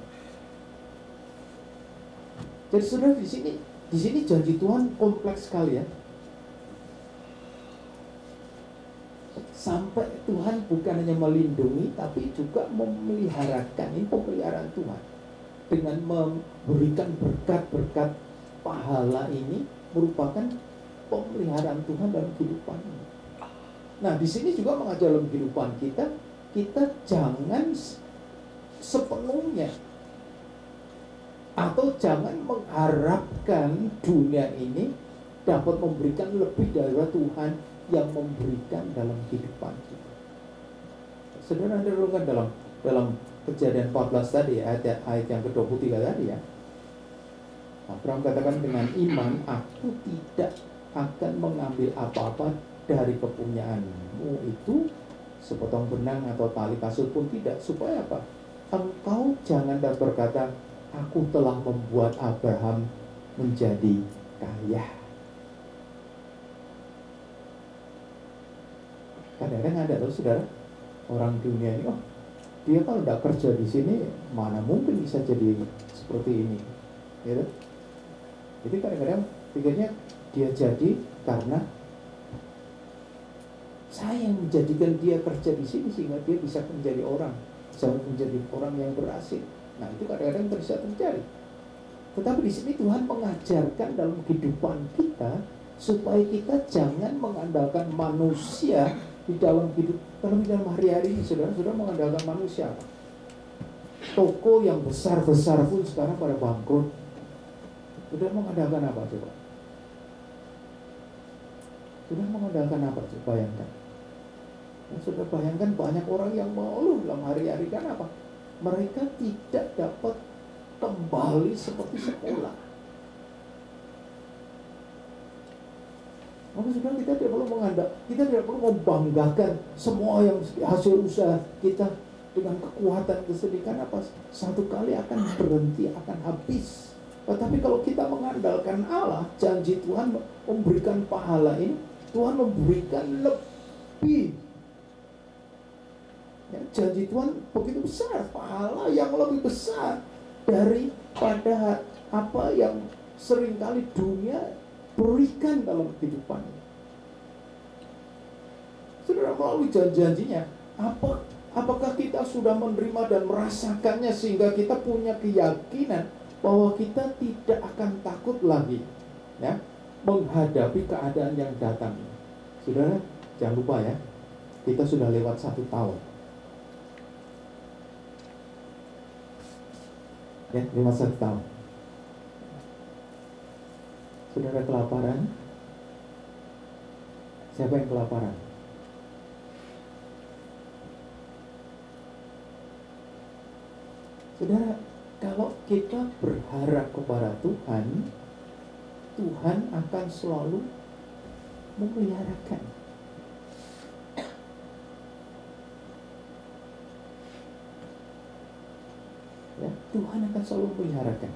Jadi saudara, di sini janji Tuhan kompleks sekali ya. Sampai Tuhan bukan hanya melindungi, tapi juga memeliharakan. Ini pemeliharaan Tuhan. Dengan memberikan berkat-berkat pahala ini merupakan pemeliharaan Tuhan dalam kehidupan ini. Nah, di sini juga mengajar dalam kehidupan kita jangan sepenuhnya atau jangan mengharapkan dunia ini dapat memberikan lebih dari Tuhan yang memberikan dalam kehidupan kita. Saudara, Anda renungkan dalam Kejadian 14 tadi, ayat yang ke-23 tadi ya. Abraham katakan dengan iman, aku tidak akan mengambil apa-apa dari kepunyaanmu itu, sepotong benang atau tali kasut pun tidak, supaya apa? Engkau jangan dapat berkata, aku telah membuat Abraham menjadi kaya. Kadang-kadang ada loh, saudara, orang dunia ini, dia kalau tidak kerja di sini, mana mungkin bisa jadi seperti ini, gitu. Jadi kadang-kadang pikirnya dia jadi karena saya yang menjadikan dia kerja di sini sehingga dia bisa menjadi orang yang berhasil. Nah, itu kadang-kadang bisa terjadi. Tetapi di sini Tuhan mengajarkan dalam kehidupan kita supaya kita jangan mengandalkan manusia di dalam hidup, dalam hari-hari ini saudara mengandalkan manusia. Toko yang besar-besar pun sekarang pada bangkrut. Sudah mengandalkan apa coba? Sudah mengandalkan apa coba? Bayangkan. Dan sudah bayangkan banyak orang yang mengeluh dalam hari-hari, kan apa? Mereka tidak dapat kembali seperti semula. Maka sudah kita tidak perlu kita tidak perlu membanggakan semua yang hasil usaha kita dengan kekuatan kesedihan apa satu kali akan berhenti, akan habis. Tetapi kalau kita mengandalkan Allah, janji Tuhan memberikan pahala ini, Tuhan memberikan lebih. Ya, janji Tuhan begitu besar, pahala yang lebih besar daripada apa yang seringkali dunia berikan dalam kehidupan. Saudara, melalui janji-janjinya, apakah kita sudah menerima dan merasakannya sehingga kita punya keyakinan bahwa kita tidak akan takut lagi, ya, menghadapi keadaan yang datang. Saudara, jangan lupa ya, kita sudah lewat 1 tahun. Ya, lewat 1 tahun. Saudara kelaparan? Siapa yang kelaparan? Saudara, kalau kita berharap kepada Tuhan, Tuhan akan selalu memeliharakan. Ya, Tuhan akan selalu memeliharakan.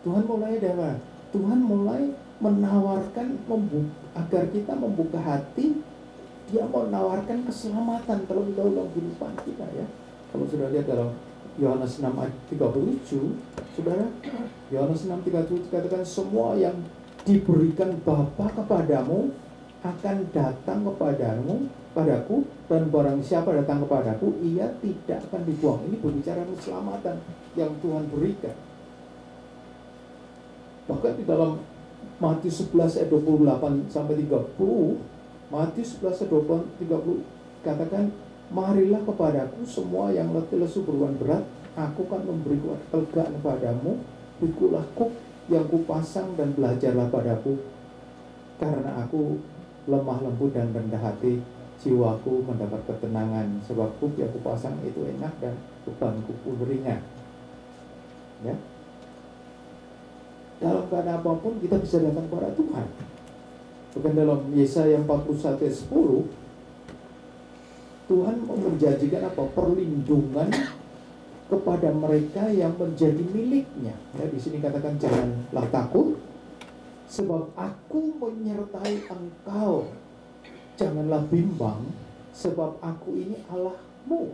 Tuhan mulai dari mana? Tuhan mulai menawarkan agar kita membuka hati. Dia mau menawarkan keselamatan terlebih dahulu dalam kehidupan kita, ya. Kalau sudah lihat dalam Yohanes 6 ayat 37, saudara, Yohanes 6:37 katakan semua yang diberikan Bapa kepadamu akan datang padaku, dan barang siapa datang kepadaku, ia tidak akan dibuang. Ini berbicara keselamatan yang Tuhan berikan. Bahkan di dalam Matius 11 ayat 28 sampai 30, Matius 11 ayat 30 katakan, marilah kepadaku semua yang letih lesu beban berat, aku akan memberi kelegaan kepadamu. Pikulah kuk yang kupasang dan belajarlah padaku, karena aku lemah lembut dan rendah hati, jiwaku mendapat ketenangan. Sebab kuk yang kupasang itu enak dan bebanku pun ringan. Ya. Dalam keadaan apapun kita bisa datang kepada Tuhan. Bukan dalam Yesaya 41 ayat 10, Tuhan menjanjikan apa? Perlindungan kepada mereka yang menjadi miliknya. Ya, di sini katakan janganlah takut, sebab aku menyertai engkau. Janganlah bimbang, sebab aku ini Allahmu.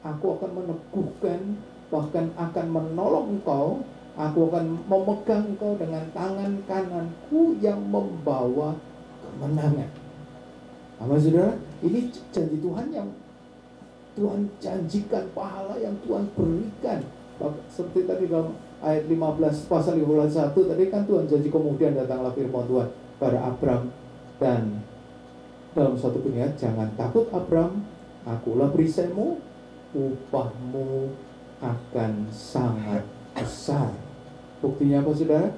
Aku akan meneguhkan, bahkan akan menolong engkau. Aku akan memegang engkau dengan tangan kananku yang membawa kemenangan. Apa saudara? Ini janji Tuhan yang Tuhan janjikan, pahala yang Tuhan berikan. Seperti tadi dalam ayat 15, pasal 51 tadi kan Tuhan janji, kemudian datanglah firman Tuhan pada Abram, dan dalam satu ayat, jangan takut Abram, akulah perisaimu, upahmu akan sangat besar. Buktinya apa saudara?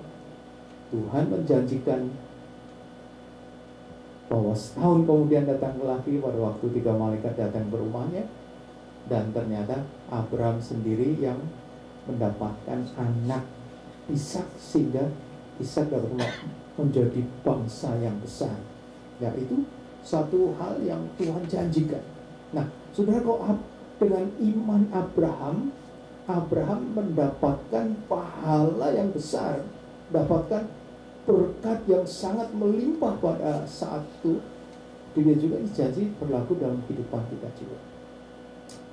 Tuhan menjanjikan bahwa setahun kemudian datang lagi pada waktu 3 malaikat datang ke rumahnya, dan ternyata Abram sendiri yang mendapatkan anak Ishak, sehingga Ishak dapat menjadi bangsa yang besar. Yaitu satu hal yang Tuhan janjikan. Nah, saudara, kok dengan iman Abraham mendapatkan pahala yang besar, mendapatkan berkat yang sangat melimpah pada saat itu. Dia juga janji berlaku dalam kehidupan kita juga.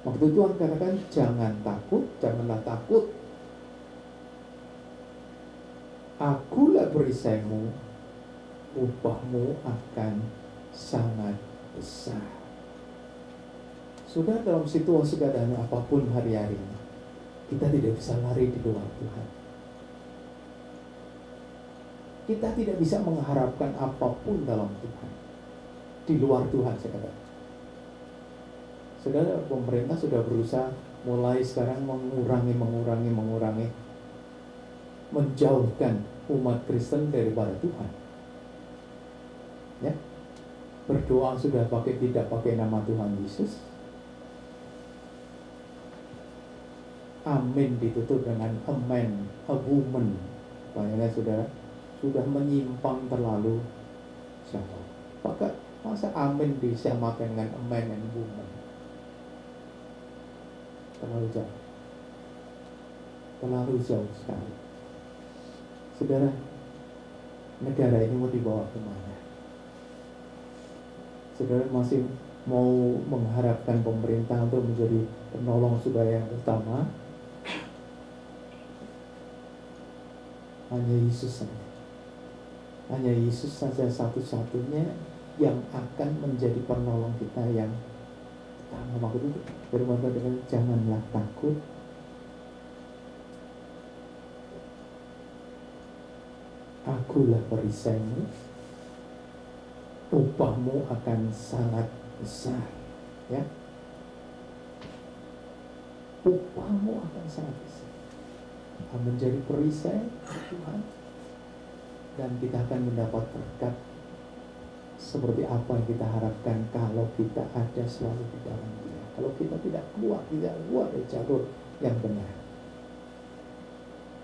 Waktu Tuhan katakan janganlah takut. Akulah perisaimu, upahmu akan sangat besar. Sudah dalam situasi keadaan apapun hari-hari ini, kita tidak bisa lari di luar Tuhan. Kita tidak bisa mengharapkan apapun dalam Tuhan. Di luar Tuhan, saya katakan. Saudara, pemerintah sudah berusaha mulai sekarang mengurangi, menjauhkan umat Kristen daripada Tuhan. Ya, berdoa sudah tidak pakai nama Tuhan Yesus. Amin ditutup dengan amen, a woman. Bayangkan saudara, sudah menyimpang terlalu jauh. Masa amin disamakan dengan amen and woman? Terlalu jauh sekali. Saudara, negara ini mau dibawa kemana? Saudara masih mau mengharapkan pemerintah untuk menjadi penolong saudara yang utama? Hanya Yesus saja. Hanya Yesus saja satu-satunya yang akan menjadi penolong kita yang utama. Waktu itu firman Tuhan, janganlah takut. Akulah perisaimu, upahmu akan sangat besar. Ya, upahmu akan sangat besar. Akan menjadi perisai Tuhan, dan kita akan mendapat berkat seperti apa yang kita harapkan kalau kita ada selalu di dalam Dia. Kalau kita tidak keluar dari jalur yang benar.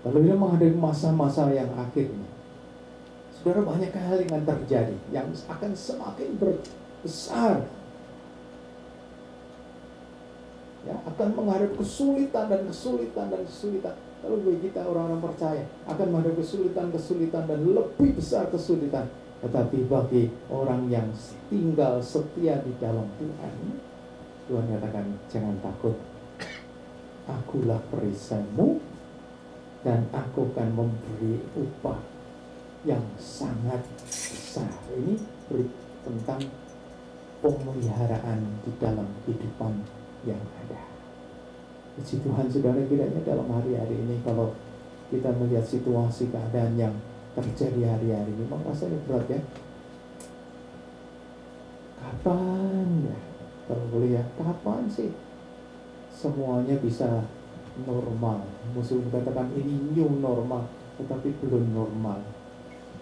Kalau kita menghadapi masa-masa yang akhirnya, saudara, banyak hal yang terjadi yang akan semakin besar. Ya, akan menghadapi kesulitan. Kalau bagi kita orang-orang percaya akan menghadapi kesulitan dan lebih besar kesulitan. Tetapi bagi orang yang tinggal setia di dalam Tuhan, Tuhan katakan, jangan takut. Akulah perisaimu, dan aku akan memberi upah yang sangat besar. Ini tentang pemeliharaan di dalam kehidupan yang ada. Puji Tuhan, saudara, kiranya dalam hari-hari ini kalau kita melihat situasi keadaan yang terjadi hari-hari ini, memang rasanya berat ya. Kapan ya, kalau boleh ya, kapan sih semuanya bisa normal? Musuh mengatakan ini new normal, tetapi belum normal.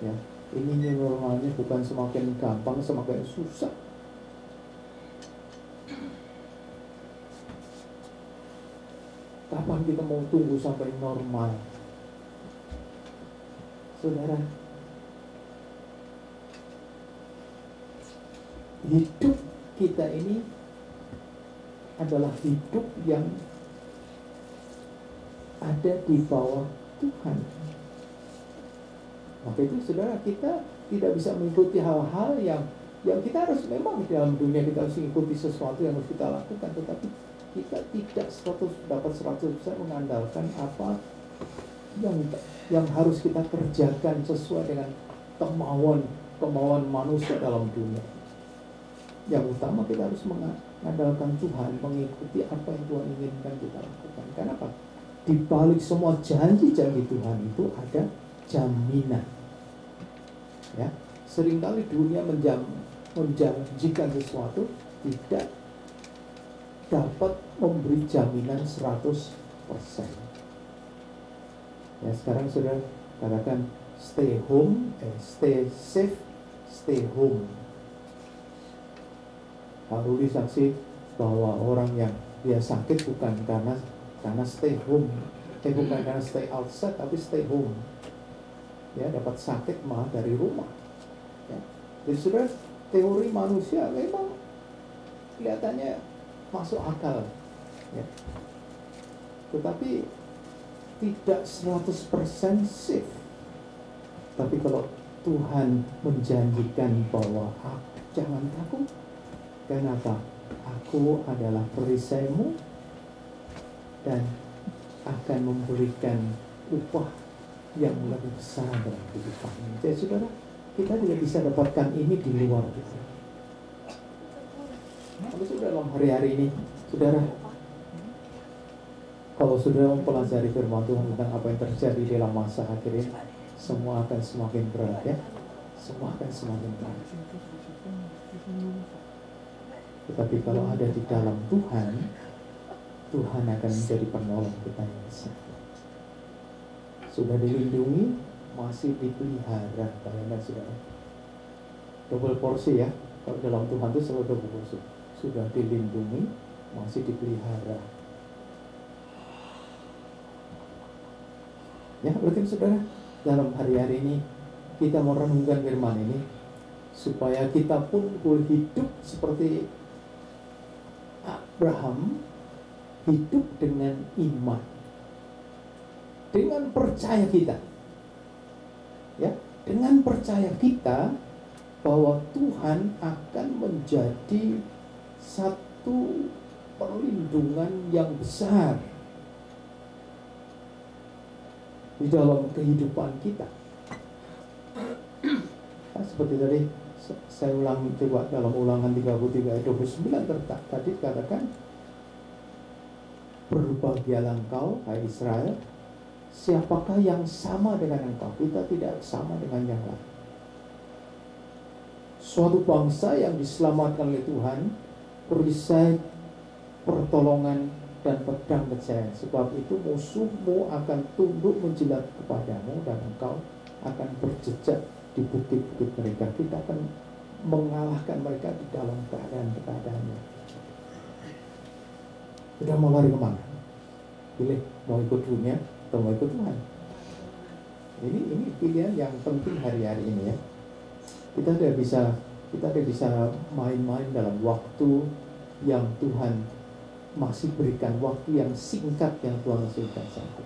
Ya, ini new normalnya bukan semakin gampang, semakin susah. Kapan kita mau tunggu sampai normal? Saudara, hidup kita ini adalah hidup yang ada di bawah Tuhan. Maka itu saudara, kita tidak bisa mengikuti hal-hal yang kita harus, memang di dalam dunia kita harus mengikuti sesuatu yang harus kita lakukan, tetapi kita tidak dapat 100% mengandalkan apa yang harus kita kerjakan sesuai dengan kemauan manusia dalam dunia. Yang utama kita harus mengandalkan Tuhan, mengikuti apa yang Tuhan inginkan kita lakukan. Karena apa? Di balik semua janji-janji Tuhan itu ada jaminan. Ya, seringkali dunia menjanjikan sesuatu, tidak dapat memberi jaminan 100%. Ya, sekarang sudah katakan stay home, stay safe, stay home. Lalu disaksi bahwa orang yang dia sakit bukan karena stay home, bukan karena stay outside, tapi stay home. Ya, dapat sakit malah dari rumah. Ya. Jadi sudah, teori manusia memang kelihatannya masuk akal. Ya. Tetapi tidak 100% safe. Tapi kalau Tuhan menjanjikan bahwa jangan takut. Kenapa? Aku adalah perisaimu dan akan memberikan upah yang lebih besar dalam kehidupan. Jadi saudara, kita tidak bisa dapatkan ini di luar kita. Tapi sudah dalam hari-hari ini, saudara, kalau saudara mempelajari firman Tuhan tentang apa yang terjadi dalam masa akhir ini, semua akan semakin berat ya. Semua akan semakin berat. Tetapi kalau ada di dalam Tuhan, Tuhan akan menjadi penolong kita yang besar. Sudah dilindungi, masih dipelihara. Bayangkan saudara, double porsi ya. Kalau dalam Tuhan itu selalu double porsi. Sudah dilindungi, masih dipelihara. Ya, berarti saudara, dalam hari-hari ini kita mau renungkan firman ini supaya kita pun boleh hidup seperti Abraham, hidup dengan iman, dengan percaya kita, ya, dengan percaya kita bahwa Tuhan akan menjadi satu perlindungan yang besar di dalam kehidupan kita. Nah, seperti tadi saya ulang coba dalam Ulangan 33 ayat 29 tadi katakan, berbahagialah engkau hai Israel, siapakah yang sama dengan engkau? Kita tidak sama dengan yang lain. Suatu bangsa yang diselamatkan oleh Tuhan perisai pertolongan dan pedang kejayan. Sebab itu musuhmu akan tunduk menjilat kepadamu dan engkau akan berjejak di bukit-bukit mereka. Kita akan mengalahkan mereka di dalam keadaan-keadaannya. Sudah mau lari kemana? Pilih mau ikut dunia atau mau ikut Tuhan. Ini pilihan yang penting hari-hari ini ya. Kita tidak bisa main-main dalam waktu yang Tuhan masih berikan, waktu yang singkat yang Tuhan masih berikan saja.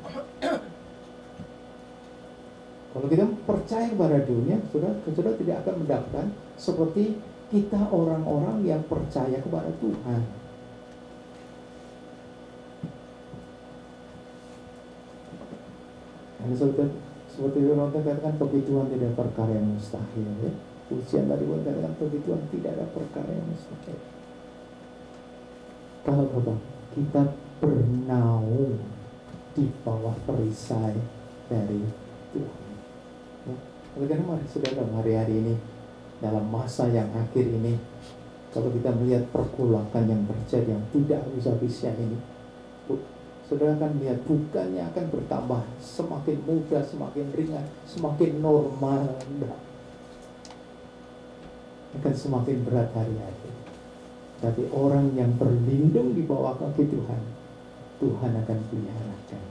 Kalau kita percaya kepada dunia, saudara tidak akan mendapatkan seperti kita orang-orang yang percaya kepada Tuhan. Ini seperti orang katakan, bagi Tuhan tidak ada perkara yang mustahil ya. Ujian tadi pun katakan, bagi Tuhan tidak ada perkara yang mustahil. Kalau kita bernaung di bawah perisai dari Tuhan. Ya. Oleh karena mari saudara, hari-hari ini dalam masa yang akhir ini, kalau kita melihat pergolakan yang terjadi yang tidak habis-habisnya ini, saudara akan melihat bukannya akan bertambah semakin mudah, semakin ringan, semakin normal, akan semakin berat hari-hari. Tapi orang yang berlindung di bawah kaki Tuhan, Tuhan akan peliharakan.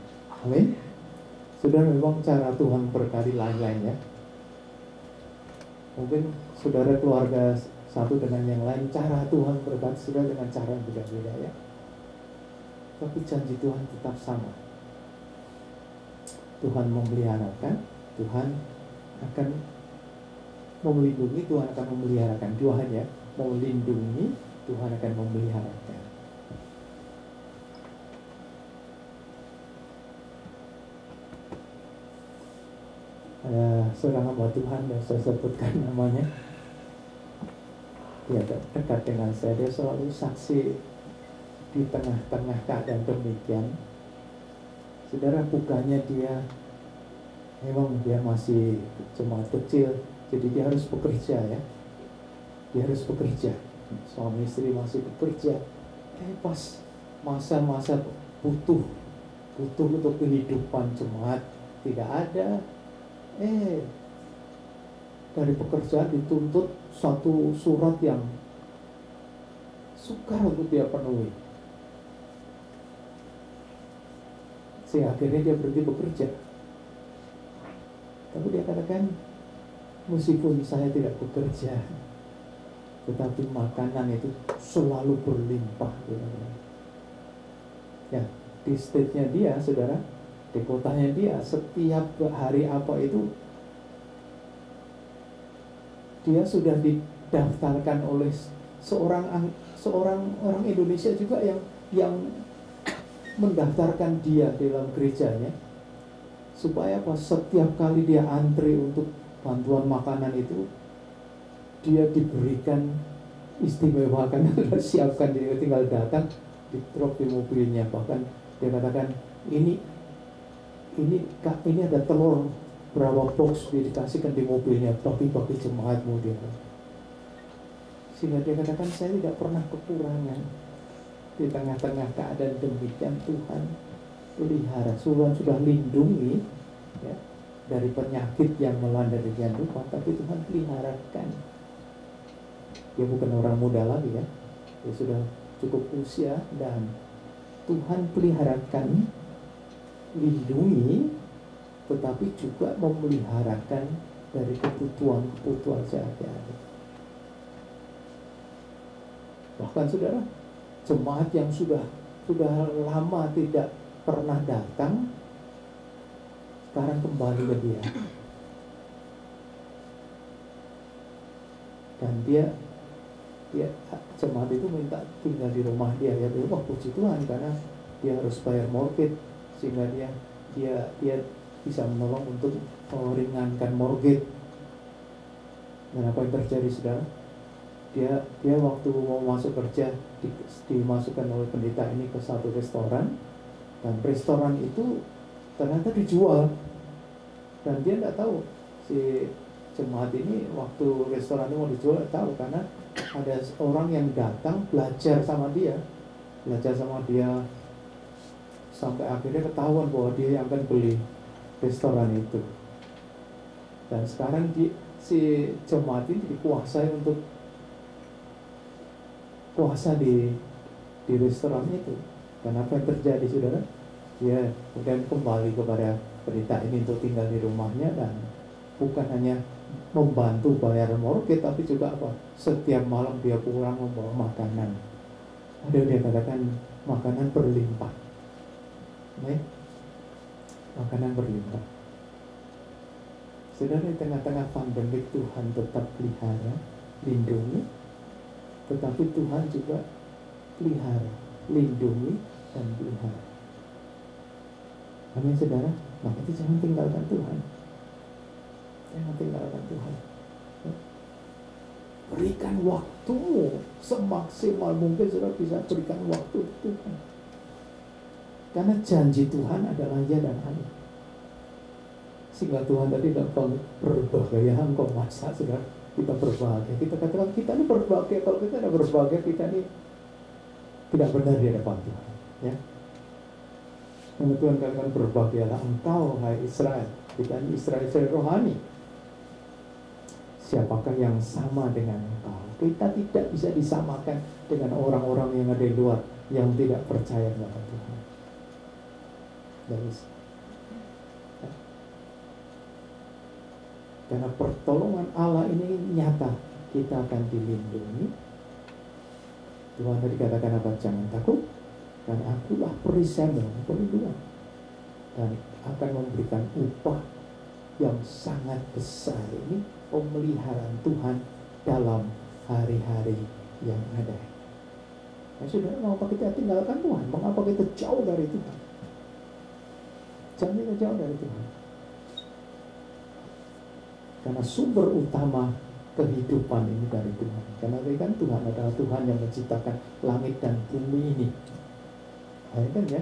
Amin. Saudara, memang cara Tuhan berkali lain-lain ya. Mungkin saudara keluarga satu dengan yang lain, cara Tuhan berkati saudara dengan cara yang beda-beda ya. Tapi janji Tuhan tetap sama. Tuhan memeliharakan, Tuhan akan melindungi, Tuhan akan memeliharakan. Tuhan ya, melindungi, Tuhan akan memeliharakan. Seorang hamba Tuhan yang saya sebutkan namanya, dia dekat dengan saya, dia selalu saksi di tengah-tengah keadaan demikian. Saudara, bukannya dia memang dia masih jemaat kecil, jadi dia harus bekerja ya, dia harus bekerja. Suami istri masih bekerja. Pas masa-masa butuh untuk kehidupan jemaat tidak ada. Dari pekerjaan dituntut satu surat yang sukar untuk dia penuhi. Sehingga akhirnya dia berhenti bekerja. Tapi dia katakan, meskipun saya tidak bekerja, tetapi makanan itu selalu berlimpah. Ya, di state-nya dia, saudara, di kotanya dia, setiap hari apa itu, dia sudah didaftarkan oleh seorang orang Indonesia juga yang mendaftarkan dia dalam gerejanya, supaya apa? Setiap kali dia antri untuk bantuan makanan itu, dia diberikan istimewa, karena sudah siapkan, dia tinggal datang, di drop di mobilnya. Bahkan dia katakan, ini ada telur berapa box dia dikasihkan di mobilnya, bagi-bagi jemaatmu dia. Sehingga dia katakan, saya tidak pernah kekurangan. Di tengah-tengah keadaan demikian Tuhan pelihara, sudah lindungi ya, dari penyakit yang melanda demikian rupa, tapi Tuhan peliharakan. Dia bukan orang muda lagi ya, dia sudah cukup usia, dan Tuhan peliharakan, lindungi, tetapi juga memeliharakan dari kebutuhan sehari-hari. Bahkan saudara, jemaat yang sudah lama tidak pernah datang, sekarang kembali ke dia. Dan dia jemaat itu minta tinggal di rumah dia. Ya, wah puji Tuhan, karena dia harus bayar mortgage, sehingga dia bisa menolong untuk meringankan mortgage. Dan apa yang terjadi saudara? Dia waktu mau masuk kerja dimasukkan oleh pendeta ini ke satu restoran, dan restoran itu ternyata dijual, dan dia tidak tahu. Si jemaat ini waktu restoran itu mau dijual tidak tahu, karena ada orang yang datang belajar sama dia sampai akhirnya ketahuan bahwa dia yang akan beli restoran itu. Dan sekarang si jemaat ini dikuasai untuk kuasa di restoran itu. Dan apa yang terjadi saudara? Dia kemudian kembali kepada pendeta ini untuk tinggal di rumahnya, dan bukan hanya membantu bayar mortgage, tapi juga apa? Setiap malam dia pulang membawa makanan. Ada dia katakan makanan berlimpah. Makanan berlimpah. Saudara, di tengah-tengah pandemik Tuhan tetap pelihara, lindungi, tetapi Tuhan juga pelihara, lindungi, dan pelihara. Amin saudara. Maka itu jangan tinggalkan Tuhan. Jangan tinggalkan Tuhan. Berikan waktu semaksimal mungkin saudara bisa berikan waktu Tuhan. Karena janji Tuhan adalah ya dan amin. Sehingga Tuhan tadi dapat berbahagia, engkau masa saudara kita berbahagia. Kita katakan kita ini berbahagia. Kalau kita tidak berbahagia, kita ini tidak benar di hadapan Tuhan. Ya. Dan Tuhan katakan berbahagialah engkau, hai Israel. Kita ini Israel rohani. Siapakah yang sama dengan engkau? Kita tidak bisa disamakan dengan orang-orang yang ada di luar yang tidak percaya kepada Tuhan. Karena pertolongan Allah ini nyata, kita akan dilindungi. Tuhan tadi katakan apa? Jangan takut, karena akulah perisaimu, perlindungan, dan akan memberikan upah yang sangat besar. Ini pemeliharaan Tuhan dalam hari-hari yang ada. Nah, sudah, mengapa kita tinggalkan Tuhan? Mengapa kita jauh dari Tuhan? Jangan kita jauh dari Tuhan. Karena sumber utama kehidupan ini dari Tuhan. Karena kan Tuhan adalah Tuhan yang menciptakan langit dan bumi ini. Ayo kan ya,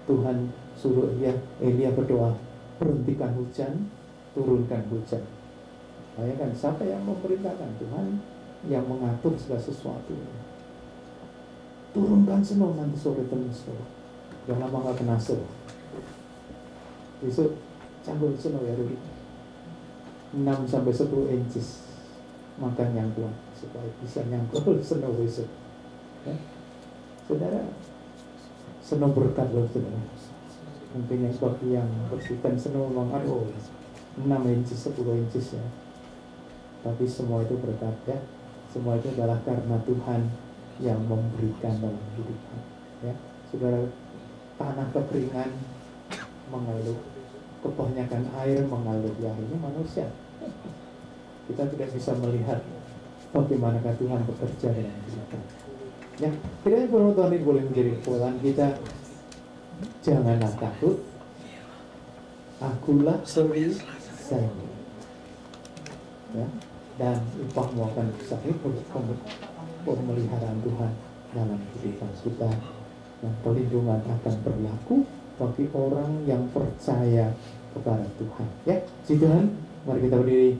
Tuhan suruh Elia berdoa, berhentikan hujan, turunkan hujan. Ayo kan, siapa yang memerintahkan? Tuhan yang mengatur segala sesuatu. Turunkan snow nanti sore tembus snow. Jangan lama gak kena snow. Besok canggul snow ya Rudy. 6-10 inches makan yang kuat supaya bisa nyangkul snow besok. Ya. Saudara, snow berkat loh saudara. Mungkin yang bagi yang bersihkan snow memang 6 inches 10 inches ya. Tapi semua itu berkat ya. Semua itu adalah karena Tuhan yang memberikan dalam kehidupan. Ya, saudara, tanah kekeringan mengeluh, kebanyakan air mengalir, ya ini manusia. Kita tidak bisa melihat bagaimanakah Tuhan bekerja dengan kita. Ya, kiranya penonton ini boleh menjadi kekuatan kita. Janganlah takut, akulah perisaimu. Ya, dan upahmu akan besar. Ini pemeliharaan Tuhan dalam kehidupan kita, dan perlindungan akan berlaku bagi orang yang percaya kepada Tuhan. Ya, puji Tuhan. Mari kita berdiri.